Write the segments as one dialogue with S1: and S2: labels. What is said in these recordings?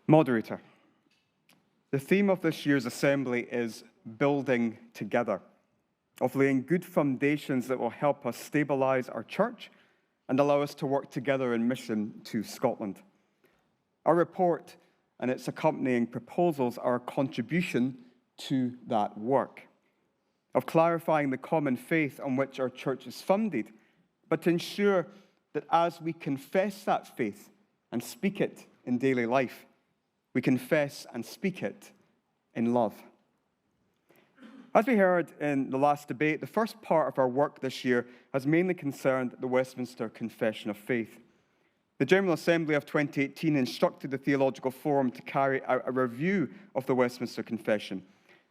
S1: Moderator, the theme of this year's assembly is building together, of laying good foundations that will help us stabilize our church and allow us to work together in mission to Scotland. Our report and its accompanying proposals are a contribution to that work, of clarifying the common faith on which our church is founded, but to ensure that as we confess that faith and speak it in daily life, we confess and speak it in love. As we heard in the last debate, the first part of our work this year has mainly concerned the Westminster Confession of Faith. The General Assembly of 2018 instructed the Theological Forum to carry out a review of the Westminster Confession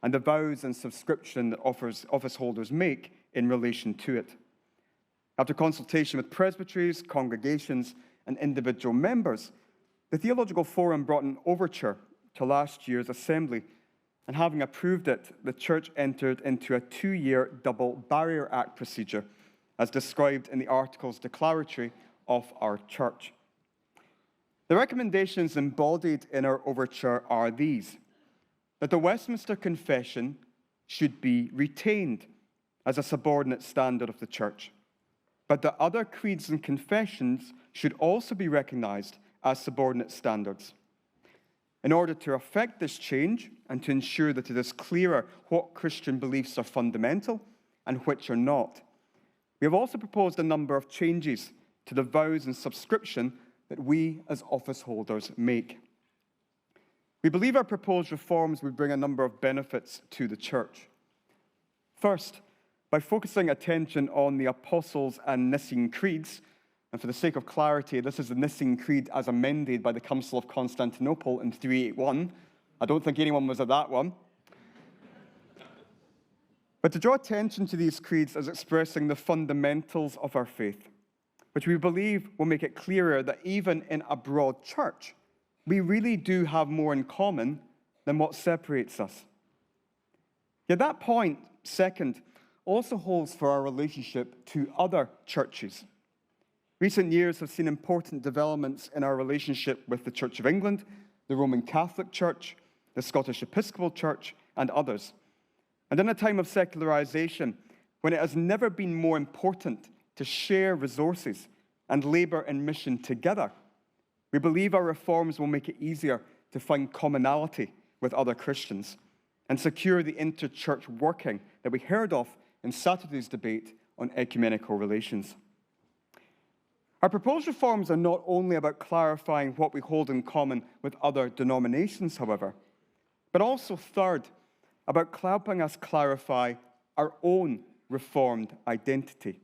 S1: and the vows and subscription that office holders make in relation to it. After consultation with presbyteries, congregations, and individual members, the Theological Forum brought an overture to last year's assembly, and having approved it, the Church entered into a 2-year Double Barrier Act procedure, as described in the Articles Declaratory of our Church. The recommendations embodied in our overture are these: that the Westminster Confession should be retained as a subordinate standard of the Church, but that other creeds and confessions should also be recognized as subordinate standards. In order to effect this change and to ensure that it is clearer what Christian beliefs are fundamental and which are not, we have also proposed a number of changes to the vows and subscription that we as office holders make. We believe our proposed reforms would bring a number of benefits to the Church. First, by focusing attention on the Apostles' and Nicene Creeds, and for the sake of clarity, this is the Nicene Creed as amended by the Council of Constantinople in 381. I don't think anyone was at that one. But to draw attention to these creeds as expressing the fundamentals of our faith, which we believe will make it clearer that even in a broad church, we really do have more in common than what separates us. Yet that point, second, also holds for our relationship to other churches. Recent years have seen important developments in our relationship with the Church of England, the Roman Catholic Church, the Scottish Episcopal Church, and others. And in a time of secularization, when it has never been more important to share resources and labor in mission together, we believe our reforms will make it easier to find commonality with other Christians and secure the inter-church working that we heard of in Saturday's debate on ecumenical relations. Our proposed reforms are not only about clarifying what we hold in common with other denominations, however, but also, third, about helping us clarify our own Reformed identity.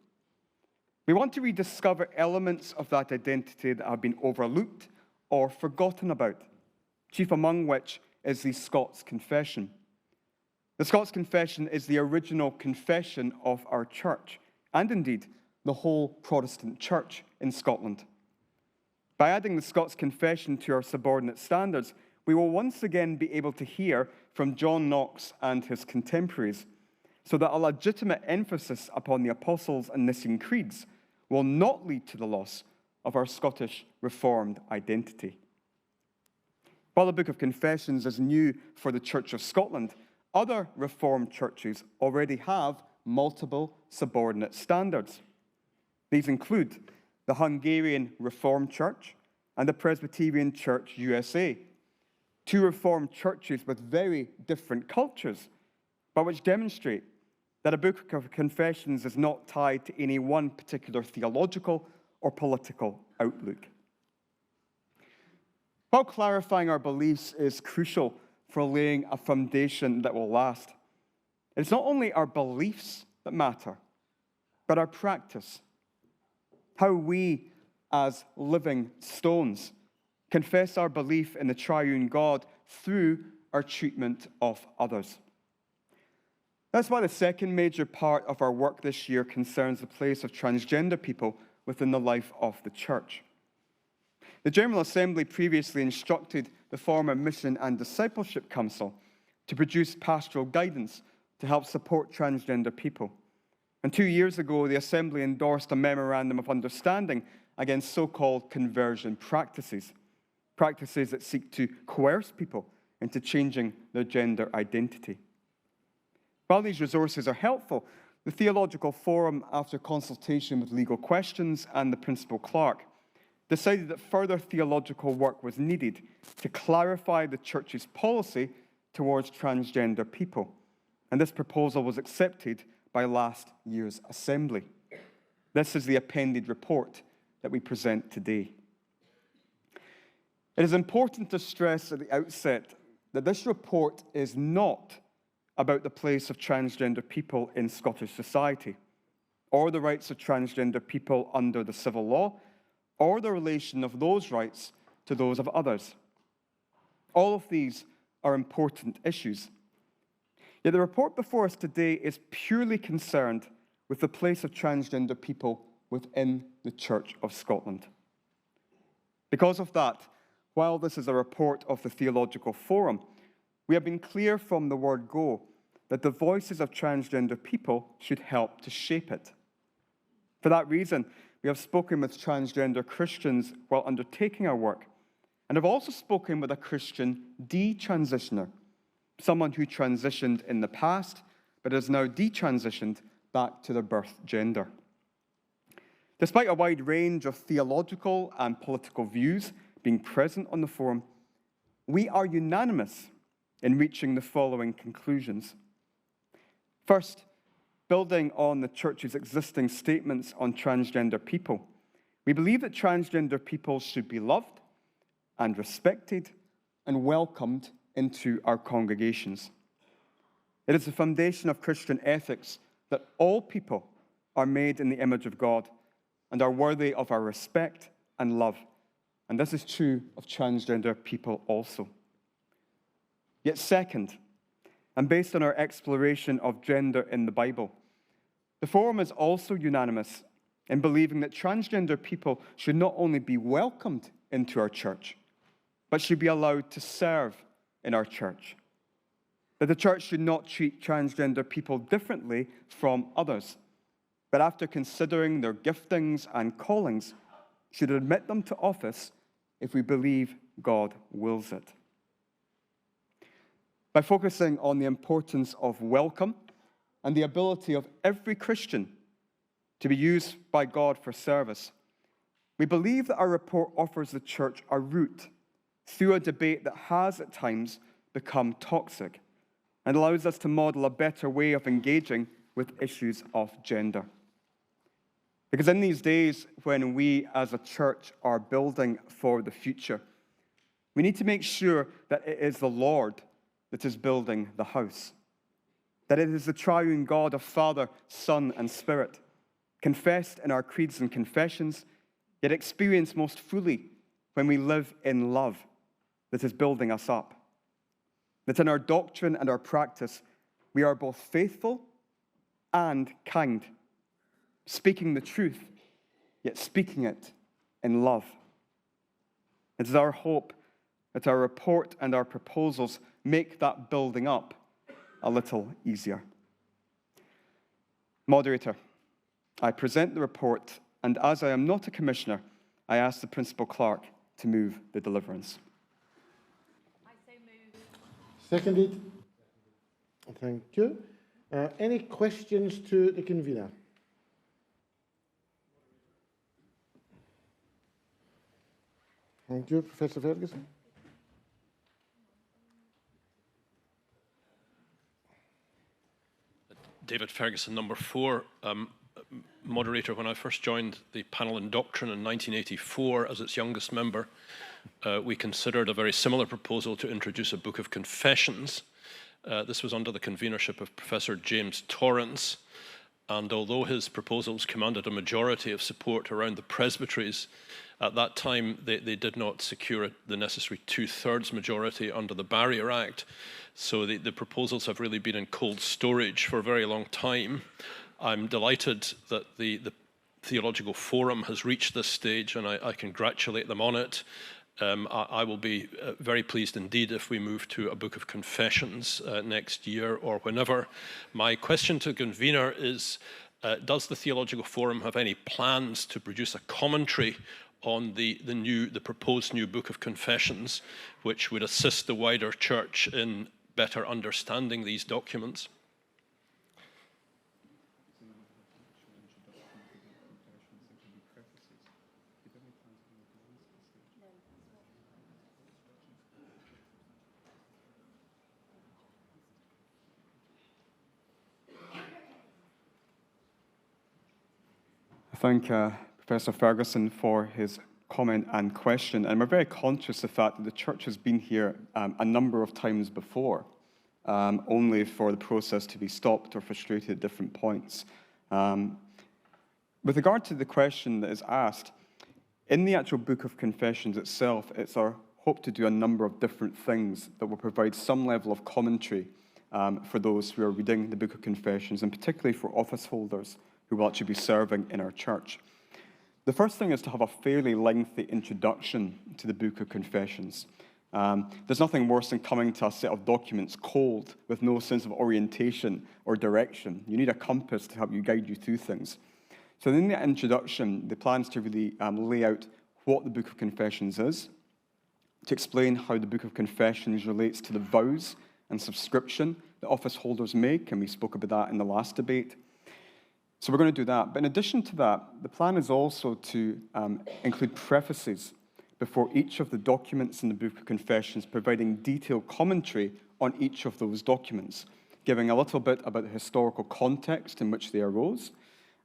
S1: We want to rediscover elements of that identity that have been overlooked or forgotten about, chief among which is the Scots Confession. The Scots Confession is the original confession of our church, and indeed, the whole Protestant church in Scotland. By adding the Scots Confession to our subordinate standards, we will once again be able to hear from John Knox and his contemporaries, so that a legitimate emphasis upon the Apostles' and Nicene Creeds will not lead to the loss of our Scottish Reformed identity. While the Book of Confessions is new for the Church of Scotland, other Reformed churches already have multiple subordinate standards. These include the Hungarian Reformed Church and the Presbyterian Church USA, two Reformed churches with very different cultures, but which demonstrate that a Book of Confessions is not tied to any one particular theological or political outlook. While clarifying our beliefs is crucial for laying a foundation that will last, it's not only our beliefs that matter, but our practice. How we, as living stones, confess our belief in the triune God through our treatment of others. That's why the second major part of our work this year concerns the place of transgender people within the life of the church. The General Assembly previously instructed the former Mission and Discipleship Council to produce pastoral guidance to help support transgender people. And 2 years ago, the Assembly endorsed a memorandum of understanding against so-called conversion practices. practices that seek to coerce people into changing their gender identity. While these resources are helpful, the Theological Forum, after consultation with legal questions and the principal clerk, decided that further theological work was needed to clarify the Church's policy towards transgender people. And this proposal was accepted by last year's Assembly. This is the appended report that we present today. It is important to stress at the outset that this report is not about the place of transgender people in Scottish society, or the rights of transgender people under the civil law, or the relation of those rights to those of others. All of these are important issues. Yet the report before us today is purely concerned with the place of transgender people within the Church of Scotland. Because of that, while this is a report of the Theological Forum, we have been clear from the word go that the voices of transgender people should help to shape it. For that reason, we have spoken with transgender Christians while undertaking our work, and have also spoken with a Christian detransitioner, someone who transitioned in the past, but is now detransitioned back to their birth gender. Despite a wide range of theological and political views being present on the forum, we are unanimous in reaching the following conclusions. First, building on the Church's existing statements on transgender people, we believe that transgender people should be loved and respected and welcomed into our congregations. It is the foundation of Christian ethics that all people are made in the image of God and are worthy of our respect and love. And this is true of transgender people also. Yet second, and based on our exploration of gender in the Bible, the Forum is also unanimous in believing that transgender people should not only be welcomed into our church, but should be allowed to serve in our church. That the church should not treat transgender people differently from others, but after considering their giftings and callings, should admit them to office if we believe God wills it. By focusing on the importance of welcome and the ability of every Christian to be used by God for service, we believe that our report offers the church a route through a debate that has at times become toxic and allows us to model a better way of engaging with issues of gender. Because in these days when we as a church are building for the future, we need to make sure that it is the Lord that is building the house. That it is the triune God of Father, Son, and Spirit, confessed in our creeds and confessions, yet experienced most fully when we live in love, that is building us up. That in our doctrine and our practice, we are both faithful and kind, speaking the truth, yet speaking it in love. It is our hope that our report and our proposals make that building up a little easier. Moderator, I present the report, and as I am not a commissioner, I ask the principal clerk to move the deliverance.
S2: I so move.
S3: Seconded. Thank you. Any questions to the convener? Thank you, Professor Ferguson.
S4: David Ferguson, number 4. Moderator, when I first joined the panel in doctrine in 1984 as its youngest member, we considered a very similar proposal to introduce a book of confessions. This was under the convenership of Professor James Torrance, and although his proposals commanded a majority of support around the presbyteries, at that time they did not secure the necessary 2/3 majority under the Barrier Act. So the proposals have really been in cold storage for a very long time. I'm delighted that the Theological Forum has reached this stage, and I congratulate them on it. I will be very pleased indeed if we move to a book of confessions next year or whenever. My question to the convener is, does the Theological Forum have any plans to produce a commentary on the proposed new Book of Confessions, which would assist the wider church in better understanding these documents.
S1: I thank Professor Ferguson for his comment and question, and we're very conscious of the fact that the church has been here a number of times before, only for the process to be stopped or frustrated at different points. With regard to the question that is asked, in the actual Book of Confessions itself, it's our hope to do a number of different things that will provide some level of commentary for those who are reading the Book of Confessions, and particularly for office holders who will actually be serving in our church. The first thing is to have a fairly lengthy introduction to the Book of Confessions. There's nothing worse than coming to a set of documents cold with no sense of orientation or direction. You need a compass to help you guide you through things. So in the introduction, the plan is to really lay out what the Book of Confessions is, to explain how the Book of Confessions relates to the vows and subscription that office holders make, and we spoke about that in the last debate. So we're going to do that. But in addition to that, the plan is also to include prefaces before each of the documents in the Book of Confessions, providing detailed commentary on each of those documents, giving a little bit about the historical context in which they arose,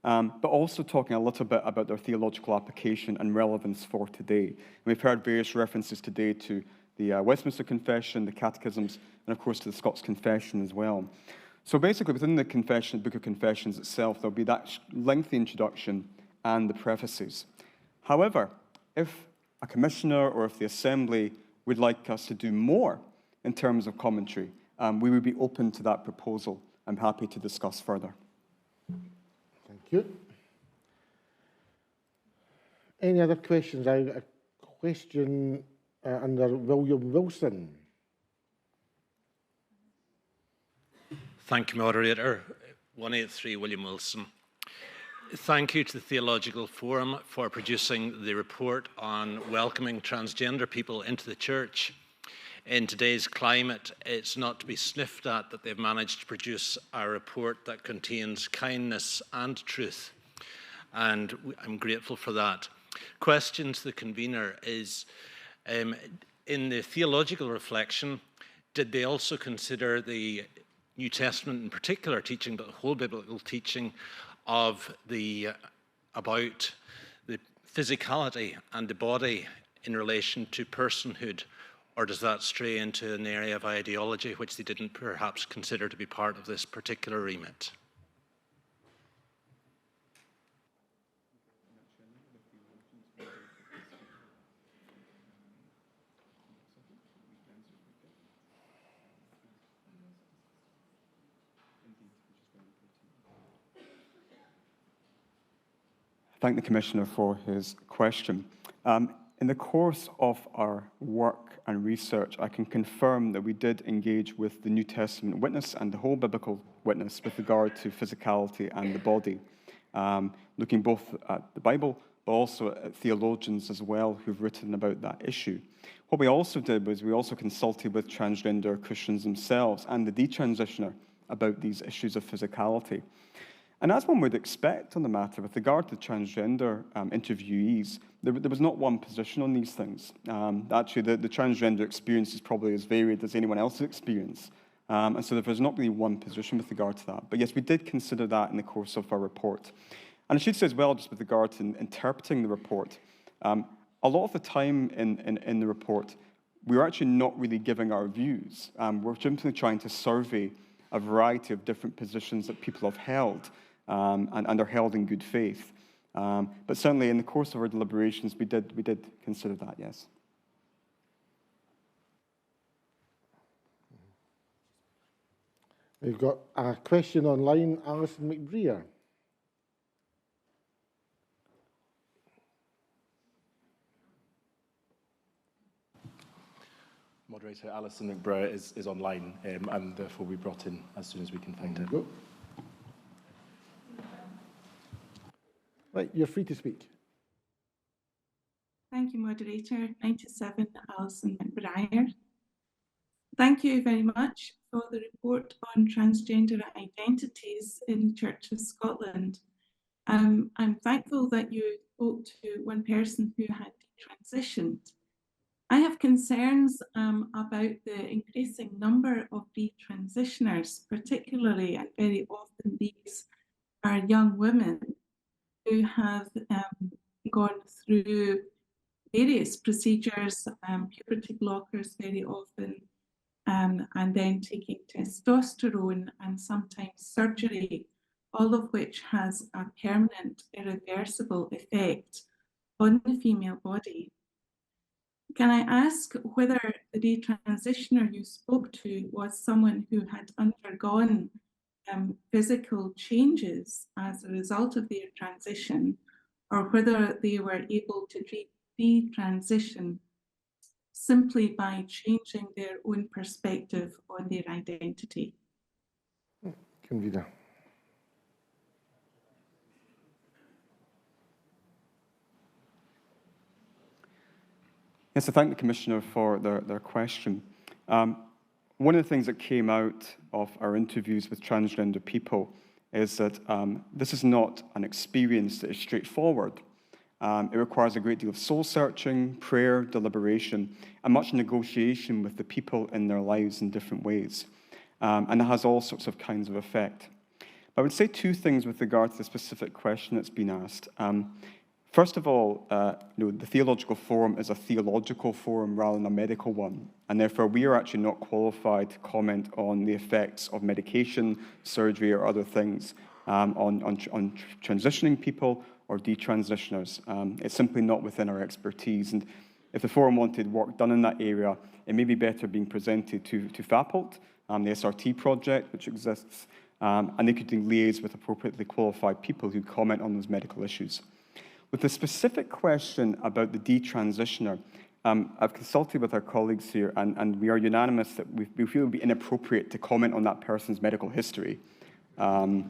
S1: but also talking a little bit about their theological application and relevance for today. And we've heard various references today to the Westminster Confession, the Catechisms, and of course to the Scots Confession as well. So basically, within the Book of Confessions itself, there'll be that lengthy introduction and the prefaces. However, if a commissioner or if the Assembly would like us to do more in terms of commentary, we would be open to that proposal. I'm happy to discuss further.
S3: Thank you. Any other questions? I have a question under William Wilson.
S5: Thank you, Moderator. 183 William Wilson. Thank you to the Theological Forum for producing the report on welcoming transgender people into the church. In today's climate, it's not to be sniffed at that they've managed to produce a report that contains kindness and truth, and I'm grateful for that. Question to the convener is, in the theological reflection, did they also consider the New Testament in particular teaching, but the whole biblical teaching of about the physicality and the body in relation to personhood, or does that stray into an area of ideology which they didn't perhaps consider to be part of this particular remit?
S1: Thank the Commissioner for his question. In the course of our work and research, I can confirm that we did engage with the New Testament witness and the whole biblical witness with regard to physicality and the body, looking both at the Bible, but also at theologians as well who've written about that issue. What we also did was we also consulted with transgender Christians themselves and the detransitioner about these issues of physicality. And as one would expect on the matter, with regard to transgender interviewees, there was not one position on these things. Actually, the transgender experience is probably as varied as anyone else's experience. And so there was not really one position with regard to that. But yes, we did consider that in the course of our report. And I should say as well, just with regard to interpreting the report, a lot of the time in the report, we were actually not really giving our views. We're simply trying to survey a variety of different positions that people have held, and are held in good faith. But certainly in the course of our deliberations, we did consider that, yes.
S3: We've got a question online, Alison McBrear.
S6: Moderator Alison McBrear is online and therefore will be brought in as soon as we can find her.
S3: Go. Right, you're free to speak.
S7: Thank you, moderator. 97, Alison McBriar. Thank you very much for the report on transgender identities in the Church of Scotland. I'm thankful that you spoke to one person who had transitioned. I have concerns about the increasing number of detransitioners, particularly, and very often these are young women who have gone through various procedures, puberty blockers very often, and then taking testosterone and sometimes surgery, all of which has a permanent, irreversible effect on the female body. Can I ask whether the detransitioner you spoke to was someone who had undergone physical changes as a result of their transition, or whether they were able to detransition simply by changing their own perspective on their identity?
S3: Convener.
S1: Yes, I thank the Commissioner for their question. One of the things that came out of our interviews with transgender people is that this is not an experience that is straightforward. It requires a great deal of soul-searching, prayer, deliberation, and much negotiation with the people in their lives in different ways. And it has all sorts of kinds of effect. But I would say two things with regard to the specific question that's been asked. First of all, the Theological Forum is a theological forum rather than a medical one, and therefore we are actually not qualified to comment on the effects of medication, surgery, or other things on transitioning people or detransitioners. It's simply not within our expertise, and if the forum wanted work done in that area, it may be better being presented to FAPLT, the SRT project which exists, and they could liaise with appropriately qualified people who comment on those medical issues. With the specific question about the detransitioner, I've consulted with our colleagues here, and we are unanimous that we feel it would be inappropriate to comment on that person's medical history. I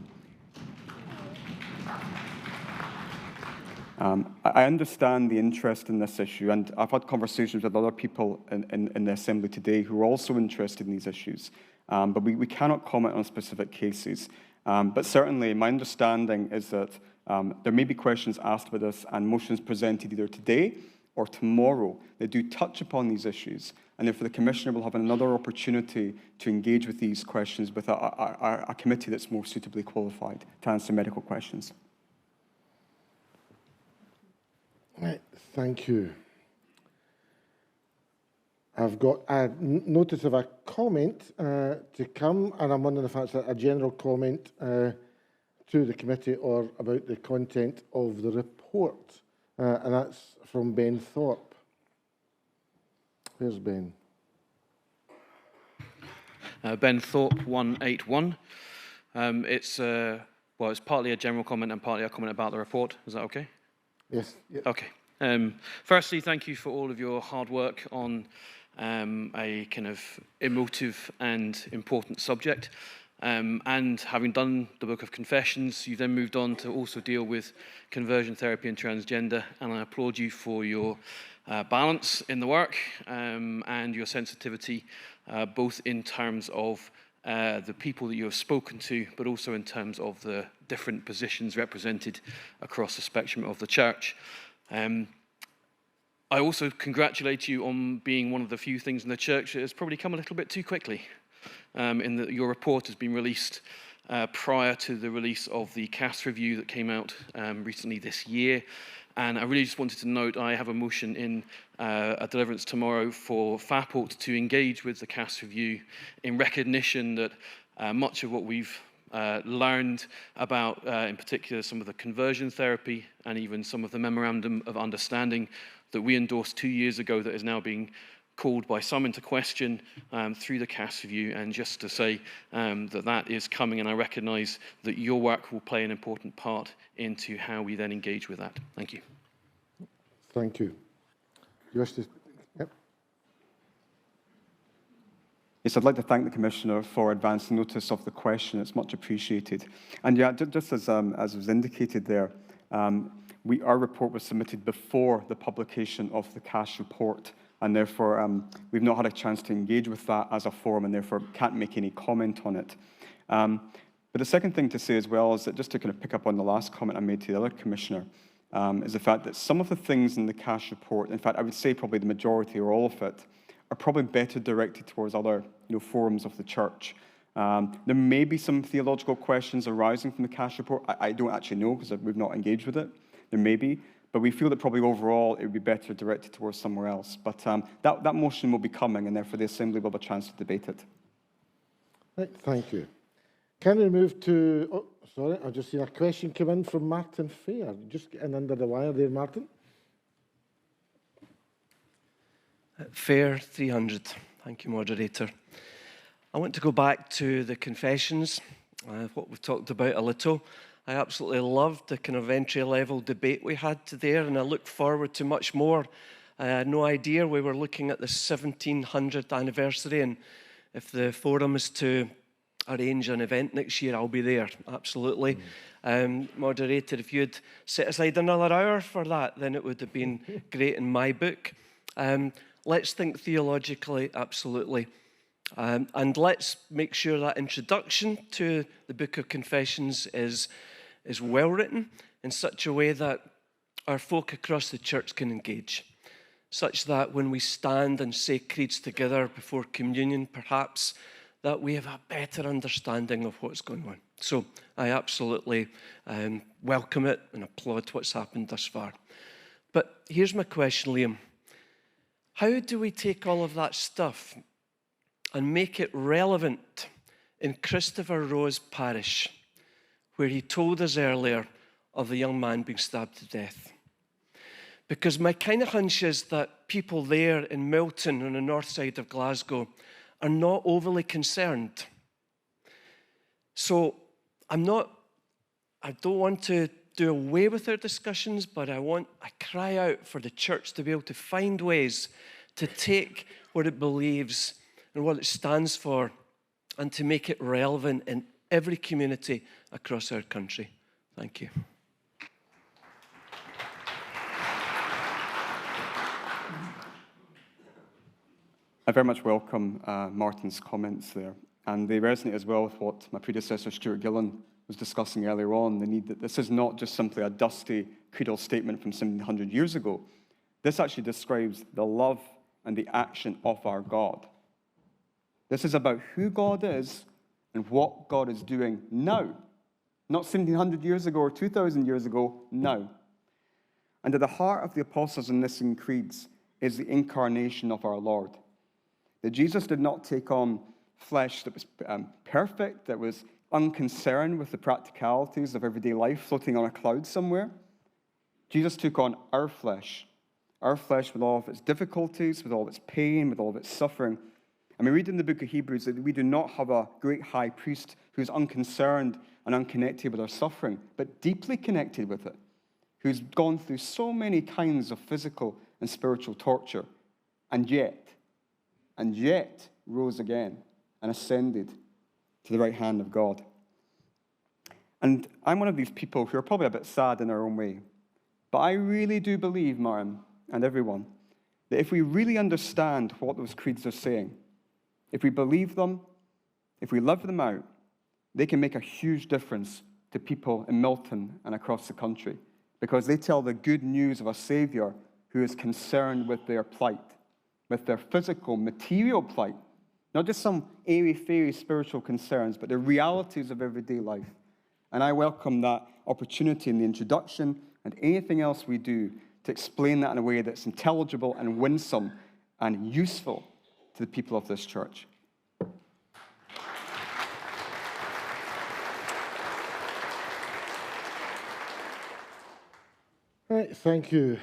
S1: understand the interest in this issue, and I've had conversations with other people in the Assembly today who are also interested in these issues, but we cannot comment on specific cases. But certainly, my understanding is that there may be questions asked about this and motions presented either today or tomorrow that do touch upon these issues, and therefore the Commissioner will have another opportunity to engage with these questions with a committee that's more suitably qualified to answer medical questions.
S3: Right, thank you. I've got a notice of a comment to come, and I'm wondering if that's a general comment to the committee or about the content of the report, and that's from Ben Thorpe. Where's Ben?
S8: Ben Thorpe, 181. It's partly a general comment and partly a comment about the report. Is that okay?
S3: Yes. Yep.
S8: Okay. Firstly, thank you for all of your hard work on a kind of emotive and important subject. And having done the Book of Confessions, you then moved on to also deal with conversion therapy and transgender, and I applaud you for your balance in the work and your sensitivity, both in terms of the people that you have spoken to, but also in terms of the different positions represented across the spectrum of the church. I also congratulate you on being one of the few things in the church that has probably come a little bit too quickly, in that your report has been released prior to the release of the CAS review that came out recently this year. And I really just wanted to note, I have a motion in a deliverance tomorrow for FAPLT to engage with the CAS review in recognition that much of what we've learned about, in particular, some of the conversion therapy and even some of the memorandum of understanding that we endorsed 2 years ago that is now being called by some into question through the CAS review, and just to say that is coming, and I recognise that your work will play an important part into how we then engage with that. Thank you.
S3: Thank you. You wish to? Yep.
S1: Yes, I'd like to thank the Commissioner for advancing notice of the question. It's much appreciated. And yeah, just as was indicated there, our report was submitted before the publication of the CAS report, and therefore we've not had a chance to engage with that as a forum, and therefore can't make any comment on it. But the second thing to say as well is that, just to kind of pick up on the last comment I made to the other commissioner, is the fact that some of the things in the CAS report, in fact I would say probably the majority or all of it, are probably better directed towards other forums of the church. There may be some theological questions arising from the CAS report. I don't actually know because we've not engaged with it. There may be, but we feel that probably overall it would be better directed towards somewhere else. But that motion will be coming, and therefore the Assembly will have a chance to debate it.
S3: Right, thank you. Can we move to, oh, sorry, I've just seen a question come in from Martin Fair. Just getting under the wire there, Martin.
S9: Fair 300. Thank you, moderator. I want to go back to the confessions, what we've talked about a little. I absolutely loved the kind of entry-level debate we had today, and I look forward to much more. I had no idea we were looking at the 1700th anniversary, and if the forum is to arrange an event next year, I'll be there, absolutely. Moderator, if you'd set aside another hour for that, then it would have been great in my book. Let's think theologically, absolutely. And let's make sure that introduction to the Book of Confessions is well written in such a way that our folk across the church can engage, such that when we stand and say creeds together before communion, perhaps, that we have a better understanding of what's going on. So I absolutely welcome it and applaud what's happened thus far. But here's my question, Liam. How do we take all of that stuff and make it relevant in Christopher Rowe's parish, where he told us earlier of the young man being stabbed to death? Because my kind of hunch is that people there in Milton on the north side of Glasgow are not overly concerned. So I don't want to do away with our discussions, but I cry out for the church to be able to find ways to take what it believes and what it stands for and to make it relevant in every community across our country. Thank you.
S1: I very much welcome Martin's comments there, and they resonate as well with what my predecessor Stuart Gillen was discussing earlier on, the need that this is not just simply a dusty creedal statement from 1700 years ago. This actually describes the love and the action of our God. This is about who God is and what God is doing now, not 1700 years ago or 2000 years ago, now. And at the heart of the Apostles' and Nicene Creeds is the incarnation of our Lord. That Jesus did not take on flesh that was perfect, that was unconcerned with the practicalities of everyday life floating on a cloud somewhere. Jesus took on our flesh with all of its difficulties, with all of its pain, with all of its suffering. And we read in the book of Hebrews that we do not have a great high priest who is unconcerned and unconnected with our suffering, but deeply connected with it, who's gone through so many kinds of physical and spiritual torture, and yet rose again and ascended to the right hand of God. And I'm one of these people who are probably a bit sad in our own way, but I really do believe, Martin and everyone, that if we really understand what those creeds are saying, if we believe them, if we live them out, they can make a huge difference to people in Milton and across the country, because they tell the good news of a Saviour who is concerned with their plight, with their physical, material plight, not just some airy-fairy spiritual concerns, but the realities of everyday life. And I welcome that opportunity in the introduction and anything else we do to explain that in a way that's intelligible and winsome and useful to the people of this church.
S3: Right, thank you.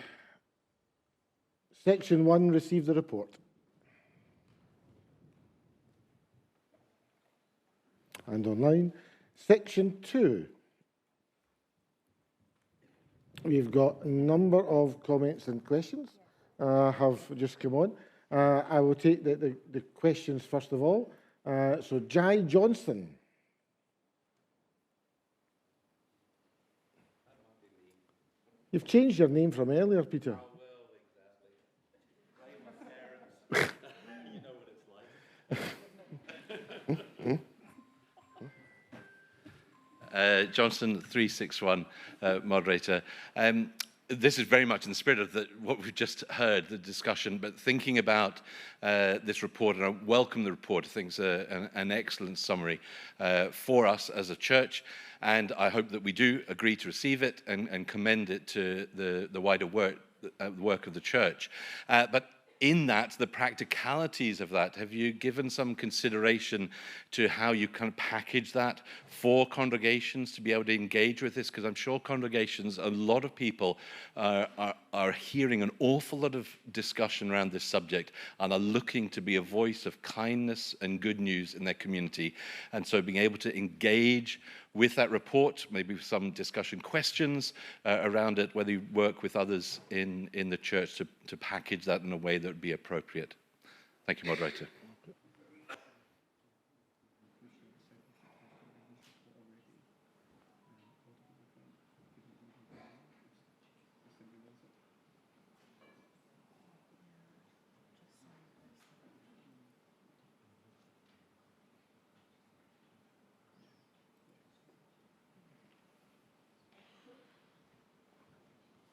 S3: Section 1, receive the report. And online. Section 2. We've got a number of comments and questions have just come on. I will take the questions first of all. So, Jai Johnson. You've changed your name from earlier, Peter.
S10: Johnson 361, moderator. This is very much in the spirit of what we've just heard, the discussion, but thinking about this report, and I welcome the report. I think it's an excellent summary for us as a church, and I hope that we do agree to receive it and commend it to the wider work of the church. But in that, the practicalities of that, have you given some consideration to how you kind of package that for congregations to be able to engage with this? Because I'm sure congregations, a lot of people are hearing an awful lot of discussion around this subject and are looking to be a voice of kindness and good news in their community. And so being able to engage with that report, maybe some discussion questions around it, whether you work with others in the church to package that in a way that would be appropriate. Thank you, moderator.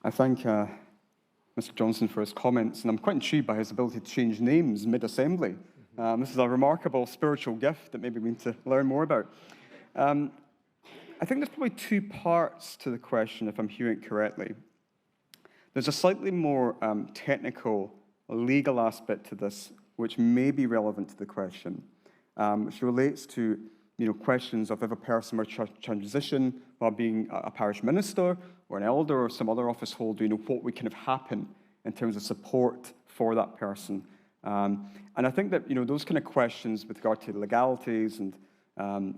S1: I thank Mr. Johnson for his comments, and I'm quite intrigued by his ability to change names mid-assembly. This is a remarkable spiritual gift that maybe we need to learn more about. I think there's probably two parts to the question, if I'm hearing it correctly. There's a slightly more technical, legal aspect to this, which may be relevant to the question, which relates to questions of if a person were to transition while being a parish minister or an elder or some other office holder, what would kind of happen in terms of support for that person. And I think that, those kind of questions with regard to legalities and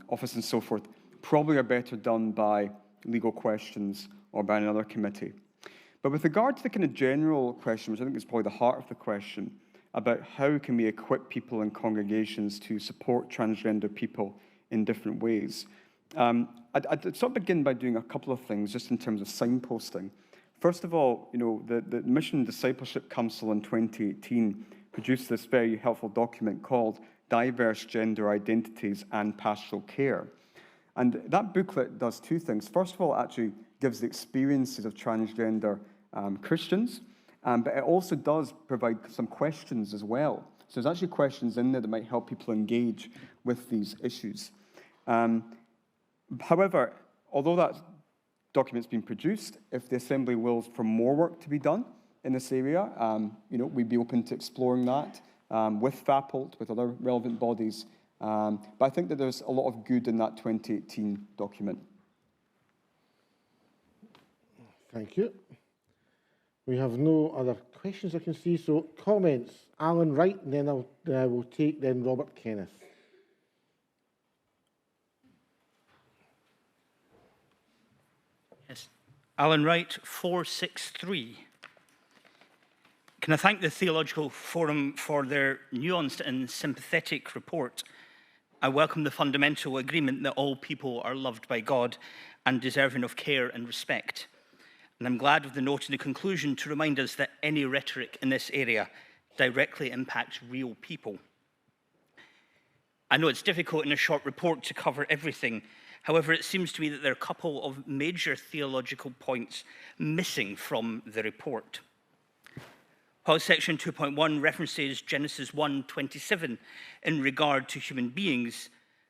S1: office and so forth probably are better done by legal questions or by another committee. But with regard to the kind of general question, which I think is probably the heart of the question, about how can we equip people in congregations to support transgender people in different ways. I'd sort of begin by doing a couple of things just in terms of signposting. First of all, the Mission Discipleship Council in 2018 produced this very helpful document called Diverse Gender Identities and Pastoral Care. And that booklet does two things. First of all, it actually gives the experiences of transgender Christians, but it also does provide some questions as well. So there's actually questions in there that might help people engage with these issues. However, although that document's been produced, if the Assembly wills for more work to be done in this area, we'd be open to exploring that with FAPLT, with other relevant bodies. But I think that there's a lot of good in that 2018 document.
S3: Thank you. We have no other questions I can see, so comments. Alan Wright, and then I will take then Robert Kenneth.
S11: Yes. Alan Wright, 463. Can I thank the Theological Forum for their nuanced and sympathetic report? I welcome the fundamental agreement that all people are loved by God and deserving of care and respect. And I'm glad of the note in the conclusion to remind us that any rhetoric in this area directly impacts real people. I know it's difficult in a short report to cover everything. However, it seems to me that there are a couple of major theological points missing from the report. While section 2.1 references Genesis 1:27 in regard to human beings,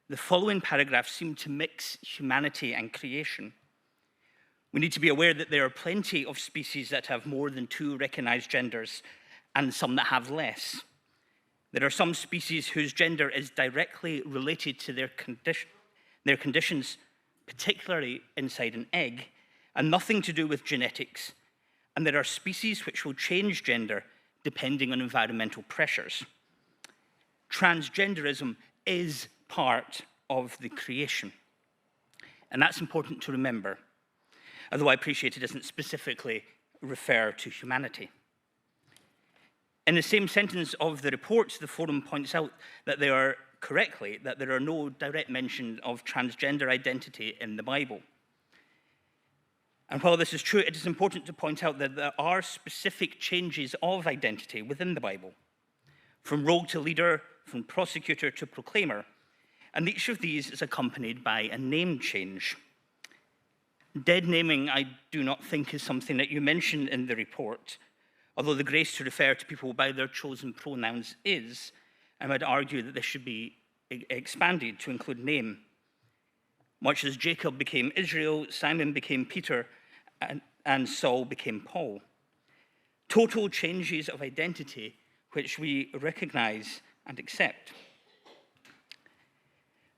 S11: the following paragraphs seem to mix humanity and creation. We need to be aware that there are plenty of species that have more than 2 recognized genders and some that have less. There are some species whose gender is directly related to their conditions, particularly inside an egg, and nothing to do with genetics. And there are species which will change gender depending on environmental pressures. Transgenderism is part of the creation. And that's important to remember, although I appreciate it doesn't specifically refer to humanity. In the same sentence of the report, the Forum points out that there are no direct mention of transgender identity in the Bible. And while this is true, it is important to point out that there are specific changes of identity within the Bible, from rogue to leader, from prosecutor to proclaimer, and each of these is accompanied by a name change. Dead naming, I do not think, is something that you mention in the report, although the grace to refer to people by their chosen pronouns is, and I would argue that this should be expanded to include name. Much as Jacob became Israel, Simon became Peter, and Saul became Paul. Total changes of identity which we recognize and accept.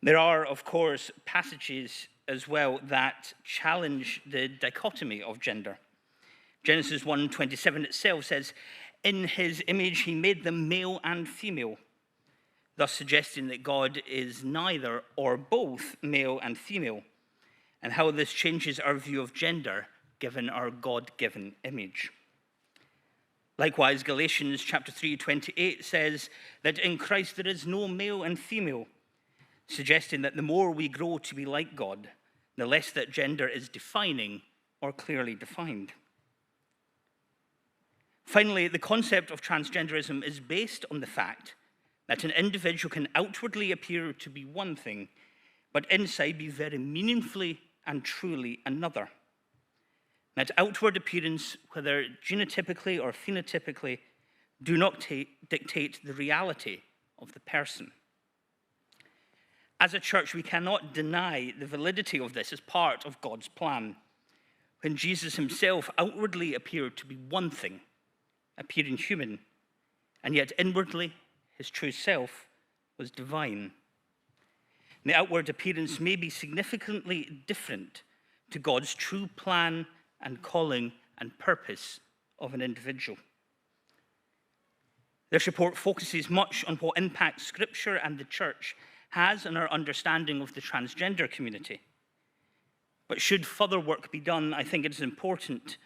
S11: There are, of course, passages as well that challenge the dichotomy of gender. Genesis 1:27 itself says, "In his image he made them male and female," thus suggesting that God is neither or both male and female, and how this changes our view of gender given our God-given image. Likewise, Galatians chapter 3:28 says that in Christ there is no male and female, suggesting that the more we grow to be like God, the less that gender is defining or clearly defined. Finally, the concept of transgenderism is based on the fact that an individual can outwardly appear to be one thing, but inside be very meaningfully and truly another. That outward appearance, whether genotypically or phenotypically, do not dictate the reality of the person. As a church, we cannot deny the validity of this as part of God's plan. When Jesus himself outwardly appeared to be one thing, appearing human, and yet inwardly his true self was divine. And the outward appearance may be significantly different to God's true plan and calling and purpose of an individual. This report focuses much on what impact Scripture and the church has on our understanding of the transgender community. But should further work be done, I think it is important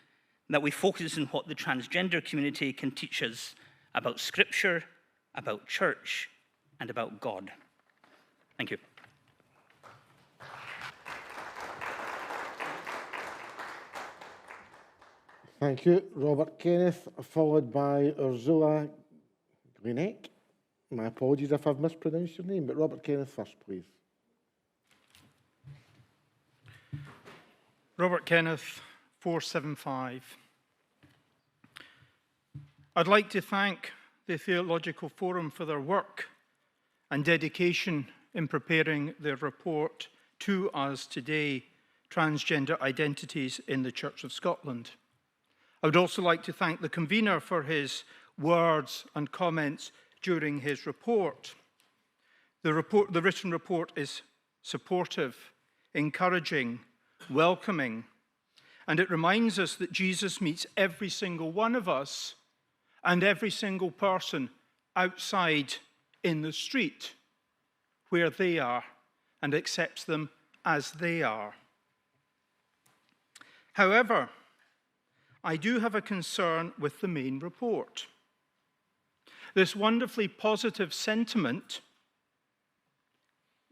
S11: that we focus on what the transgender community can teach us about Scripture, about church, and about God. Thank you.
S3: Thank you, Robert Kenneth, followed by Ursula Gleinick. My apologies if I've mispronounced your name, but Robert Kenneth first, please.
S12: Robert Kenneth, 475. I'd like to thank the Theological Forum for their work and dedication in preparing their report to us today, Transgender Identities in the Church of Scotland. I would also like to thank the convener for his words and comments during his report. The written report is supportive, encouraging, welcoming, and it reminds us that Jesus meets every single one of us and every single person outside in the street where they are and accepts them as they are. However, I do have a concern with the main report. This wonderfully positive sentiment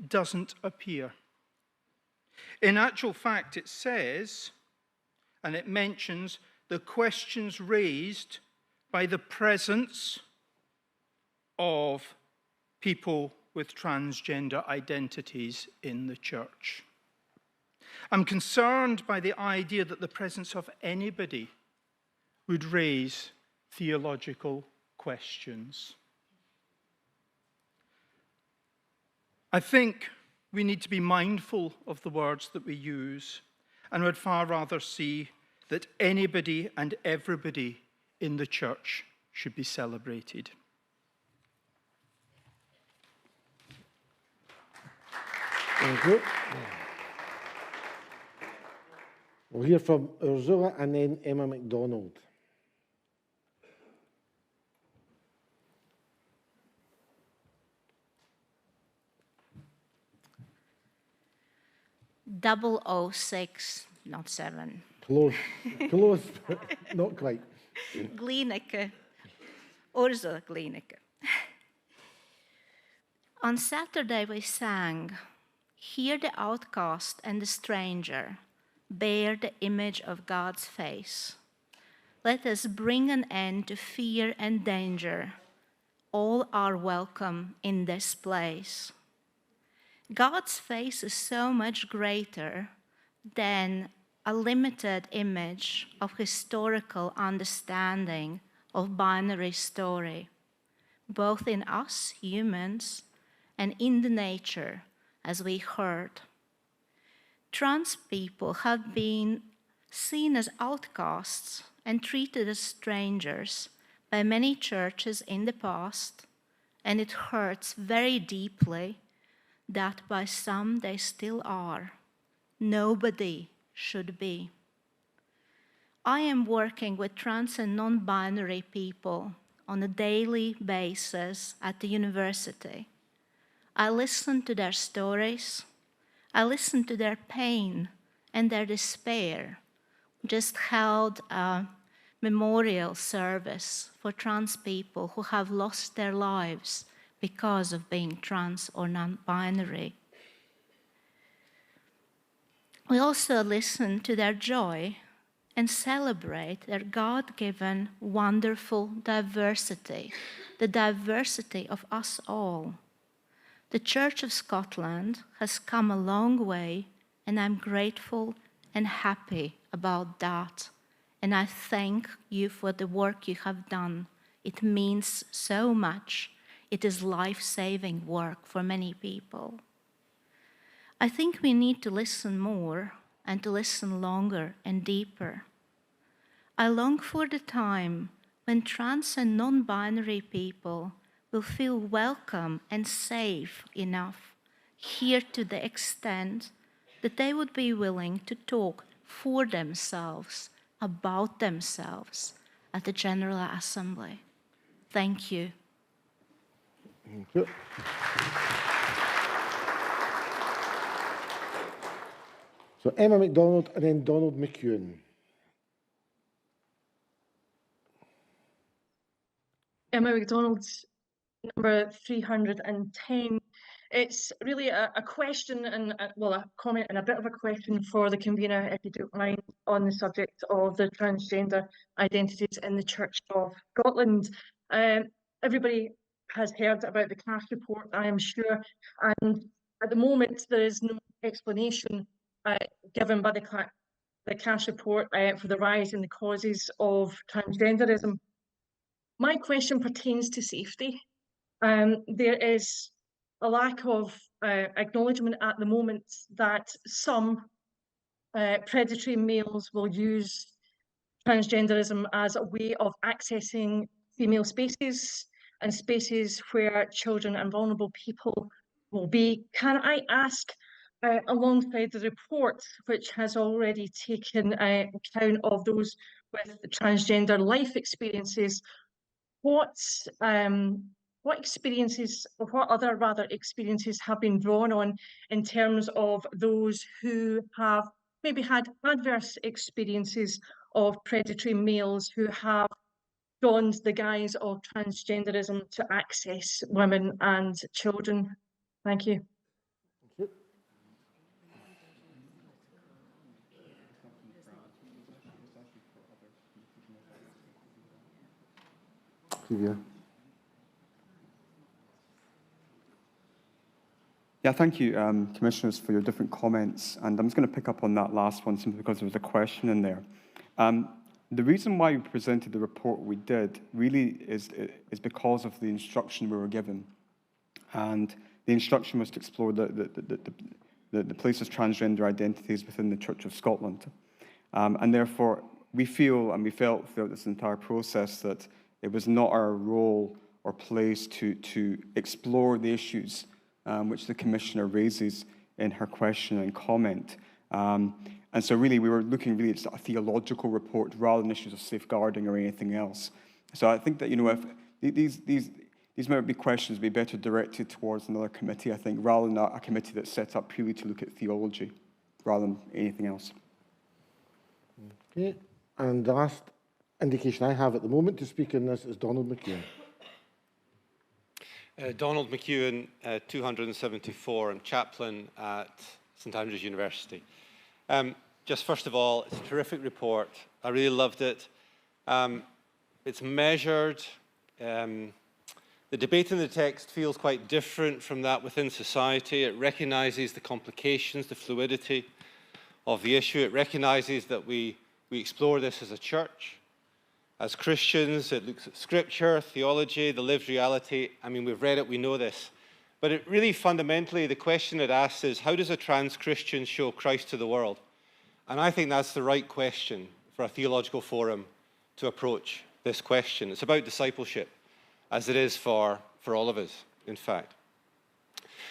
S12: doesn't appear. In actual fact, it says, and it mentions the questions raised by the presence of people with transgender identities in the church. I'm concerned by the idea that the presence of anybody would raise theological questions. I think we need to be mindful of the words that we use, and would far rather see that anybody and everybody in the church should be celebrated.
S3: Thank you. We'll hear from Ursula and then Emma MacDonald.
S2: Double 06, not 7.
S3: Close, close, but not quite.
S2: Gleinick, Ursula Gleinick. On Saturday we sang, "Hear the outcast and the stranger, bear the image of God's face. Let us bring an end to fear and danger. All are welcome in this place. God's face is so much greater than a limited image of historical understanding of binary story, both in us humans and in the nature, as we heard. Trans people have been seen as outcasts and treated as strangers by many churches in the past, and it hurts very deeply that by some they still are. Nobody should be. I am working with trans and non-binary people on a daily basis at the university. I listen to their stories. I listen to their pain and their despair. Just held a memorial service for trans people who have lost their lives because of being trans or non-binary. We also listen to their joy and celebrate their God-given wonderful diversity, the diversity of us all. The Church of Scotland has come a long way, and I'm grateful and happy about that. And I thank you for the work you have done. It means so much. It is life-saving work for many people. I think we need to listen more and to listen longer and deeper. I long for the time when trans and non-binary people will feel welcome and safe enough here to the extent that they would be willing to talk for themselves, about themselves at the General Assembly. Thank you.
S3: Thank you. So Emma MacDonald and then Donald McEwen.
S13: Emma MacDonald, number 310. It's really a question and, a comment and a bit of a question for the convener, if you don't mind, on the subject of the transgender identities in the Church of Scotland. Everybody has heard about the CAS report, I am sure, and at the moment there is no explanation given by the CAS report for the rise in the causes of transgenderism. My question pertains to safety. There is a lack of acknowledgement at the moment that some predatory males will use transgenderism as a way of accessing female spaces and spaces where children and vulnerable people will be. Can I ask, alongside the report, which has already taken account of those with transgender life experiences, what experiences, or what other experiences have been drawn on in terms of those who have maybe had adverse experiences of predatory males who have donned the guise of transgenderism to access women and children? Thank you.
S3: Sylvia.
S1: Yeah, thank you, Commissioners, for your different comments. And I'm just going to pick up on that last one simply because there was a question in there. The reason why we presented the report we did really is because of the instruction we were given. And the instruction was to explore the place of transgender identities within the Church of Scotland. And therefore, we feel, and we felt throughout this entire process, that it was not our role or place to explore the issues which the Commissioner raises in her question and comment. And so really, we were looking really at a theological report rather than issues of safeguarding or anything else. So I think that, if these might be questions be better directed towards another committee, I think, rather than a committee that's set up purely to look at theology rather than anything else.
S3: Okay, and the last indication I have at the moment to speak on this is Donald McEwen.
S14: Donald McEwen, 274. I'm chaplain at St Andrews University. just first of all, it's a terrific report. I really loved it. It's measured. The debate in the text feels quite different from that within society. It recognises the complications, the fluidity of the issue. It recognises that we explore this as a church. As Christians, it looks at scripture, theology, the lived reality. I mean, we've read it, we know this. But it really fundamentally, the question it asks is, how does a trans Christian show Christ to the world? And I think that's the right question for a theological forum to approach this question. It's about discipleship, as it is for all of us, in fact.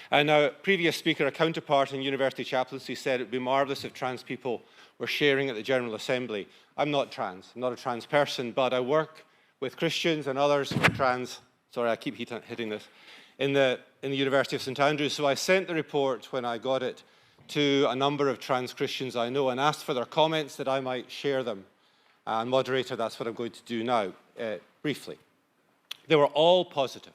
S14: And now, a previous speaker, a counterpart in university chaplaincy, said it would be marvellous if trans people were sharing at the General Assembly. I'm not trans. I'm not a trans person, but I work with Christians and others who are trans. Sorry, I keep hitting this. In the University of St Andrews. So I sent the report, when I got it, to a number of trans Christians I know and asked for their comments that I might share them. And moderator, that's what I'm going to do now, briefly. They were all positive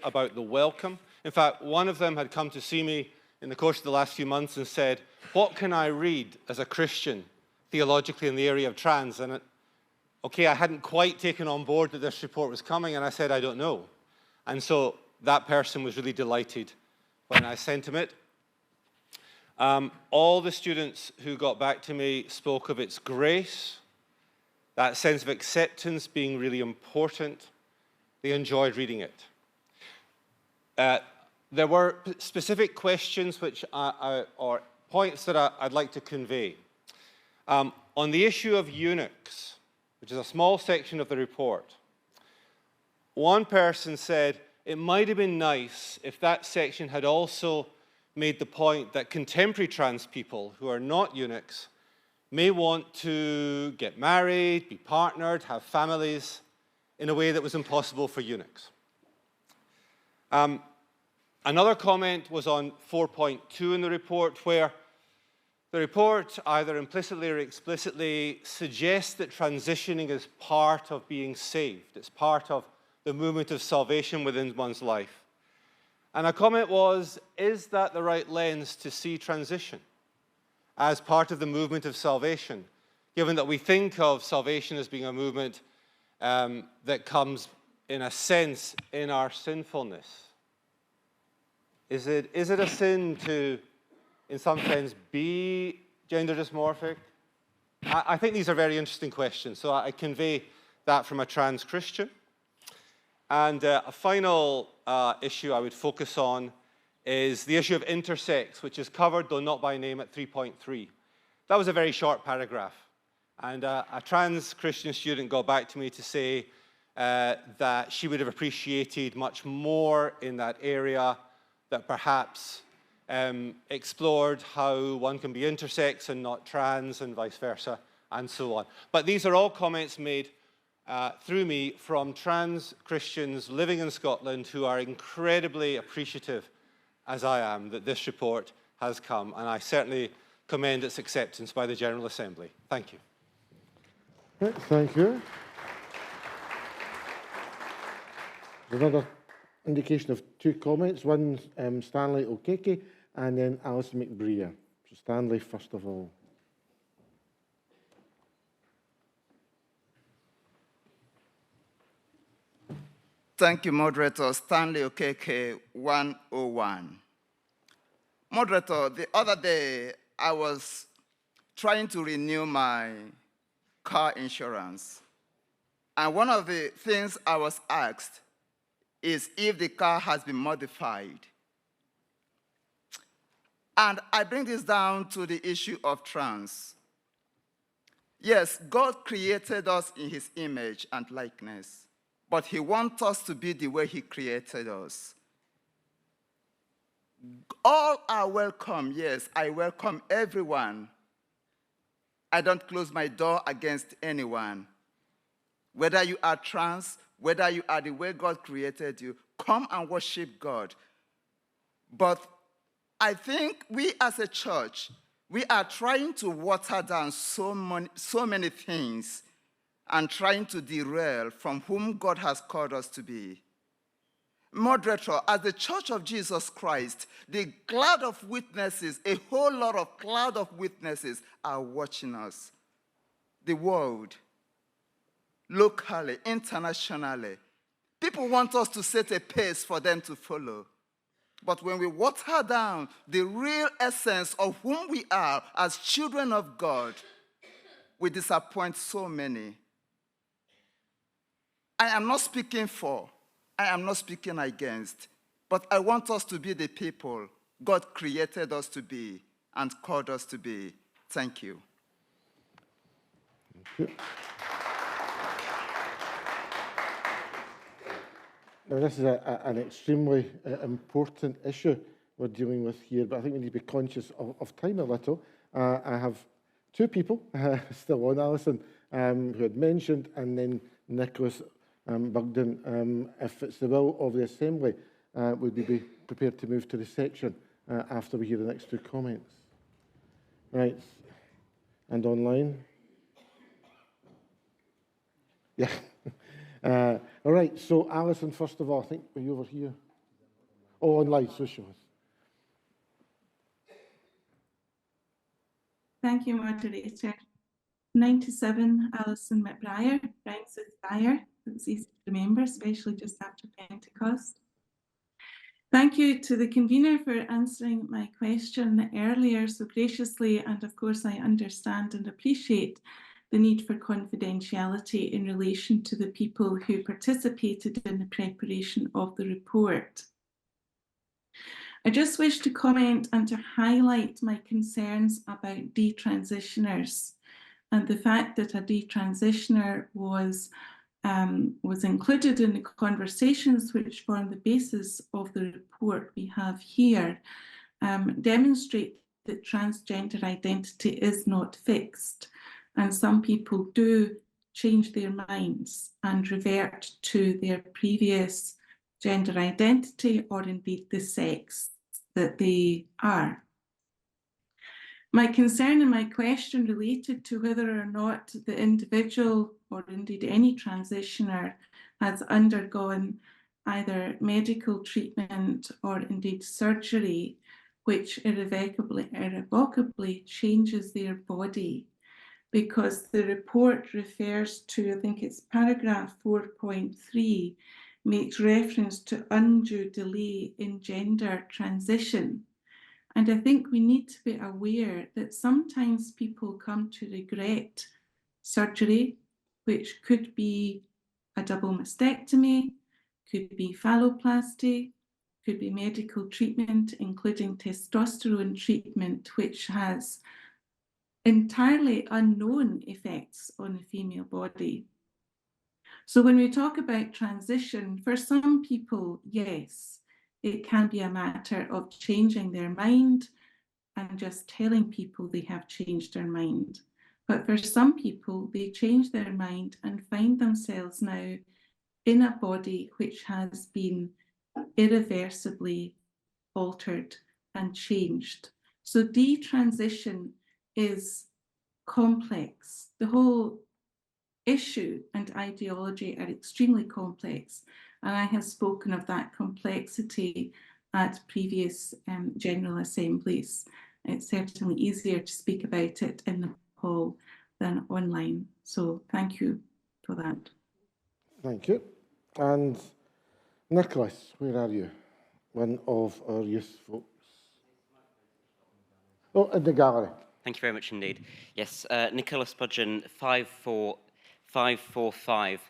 S14: about the welcome. In fact, one of them had come to see me in the course of the last few months and said, what can I read as a Christian theologically in the area of trans? And okay, I hadn't quite taken on board that this report was coming, and I said, I don't know. And so that person was really delighted when I sent him it. All the students who got back to me spoke of its grace, that sense of acceptance being really important. They enjoyed reading it. There were specific questions or points that I'd like to convey. On the issue of eunuchs, which is a small section of the report, one person said it might have been nice if that section had also made the point that contemporary trans people who are not eunuchs may want to get married, be partnered, have families in a way that was impossible for eunuchs. Another comment was on 4.2 in the report, where the report either implicitly or explicitly suggests that transitioning is part of being saved. It's part of the movement of salvation within one's life. And a comment was, is that the right lens to see transition as part of the movement of salvation, given that we think of salvation as being a movement that comes, in a sense, in our sinfulness? Is it a sin to, in some sense, be gender dysmorphic? I think these are very interesting questions, so I convey that from a trans Christian. And a final issue I would focus on is the issue of intersex, which is covered, though not by name, at 3.3. That was a very short paragraph. And a trans Christian student got back to me to say that she would have appreciated much more in that area, that perhaps explored how one can be intersex and not trans, and vice versa, and so on. But these are all comments made through me from trans Christians living in Scotland who are incredibly appreciative, as I am, that this report has come, and I certainly commend its acceptance by the General Assembly. Thank you.
S3: Thank you. Another indication of two comments. One, Stanley Okeke, and then Alison McBrear. So Stanley, first of all.
S15: Thank you, Moderator. Stanley Okeke, 101. Moderator, the other day, I was trying to renew my car insurance. And one of the things I was asked is if the car has been modified. And I bring this down to the issue of trans. Yes, God created us in his image and likeness, but he wants us to be the way he created us. All are welcome, yes, I welcome everyone. I don't close my door against anyone. Whether you are trans, whether you are the way God created you, come and worship God. But I think we as a church, we are trying to water down so many things and trying to derail from whom God has called us to be. Moderator, as the Church of Jesus Christ, the cloud of witnesses, a whole lot of cloud of witnesses are watching us. The world, locally, internationally. People want us to set a pace for them to follow. But when we water down the real essence of whom we are as children of God, we disappoint so many. I am not speaking for, I am not speaking against, but I want us to be the people God created us to be and called us to be. Thank you.
S3: Thank you. Now, this is an extremely important issue we're dealing with here, but I think we need to be conscious of time a little. I have two people still on, Alison, who had mentioned, and then Nicholas Bugden. If it's the will of the Assembly, would we be prepared to move to the section after we hear the next two comments? Right, and online? Yeah. All right, so Alison, first of all, I think, were you over here? Oh, online, so she was.
S7: Thank you, moderator. 97, Alison McBriar, rhymes with Briar. It's easy to remember, especially just after Pentecost. Thank you to the convener for answering my question earlier so graciously, and of course I understand and appreciate the need for confidentiality in relation to the people who participated in the preparation of the report. I just wish to comment and to highlight my concerns about detransitioners and the fact that a detransitioner was included in the conversations which form the basis of the report we have here, demonstrate that transgender identity is not fixed, and some people do change their minds and revert to their previous gender identity or indeed the sex that they are. My concern and my question related to whether or not the individual or indeed any transitioner has undergone either medical treatment or indeed surgery which irrevocably changes their body, because the report refers to, I think it's paragraph 4.3, makes reference to undue delay in gender transition. And I think we need to be aware that sometimes people come to regret surgery, which could be a double mastectomy, could be phalloplasty, could be medical treatment, including testosterone treatment, which has entirely unknown effects on the female body. So when we talk about transition, for some people, yes, it can be a matter of changing their mind and just telling people they have changed their mind. But for some people, they change their mind and find themselves now in a body which has been irreversibly altered and changed. So detransition is complex. The whole issue and ideology are extremely complex, and I have spoken of that complexity at previous General Assemblies. It's certainly easier to speak about it in the hall than online. So thank you for that.
S3: Thank you. And Nicholas, where are you? One of our youth folks. Oh, in the gallery.
S16: Thank you very much indeed. Yes, Nicholas Budgeon, 545.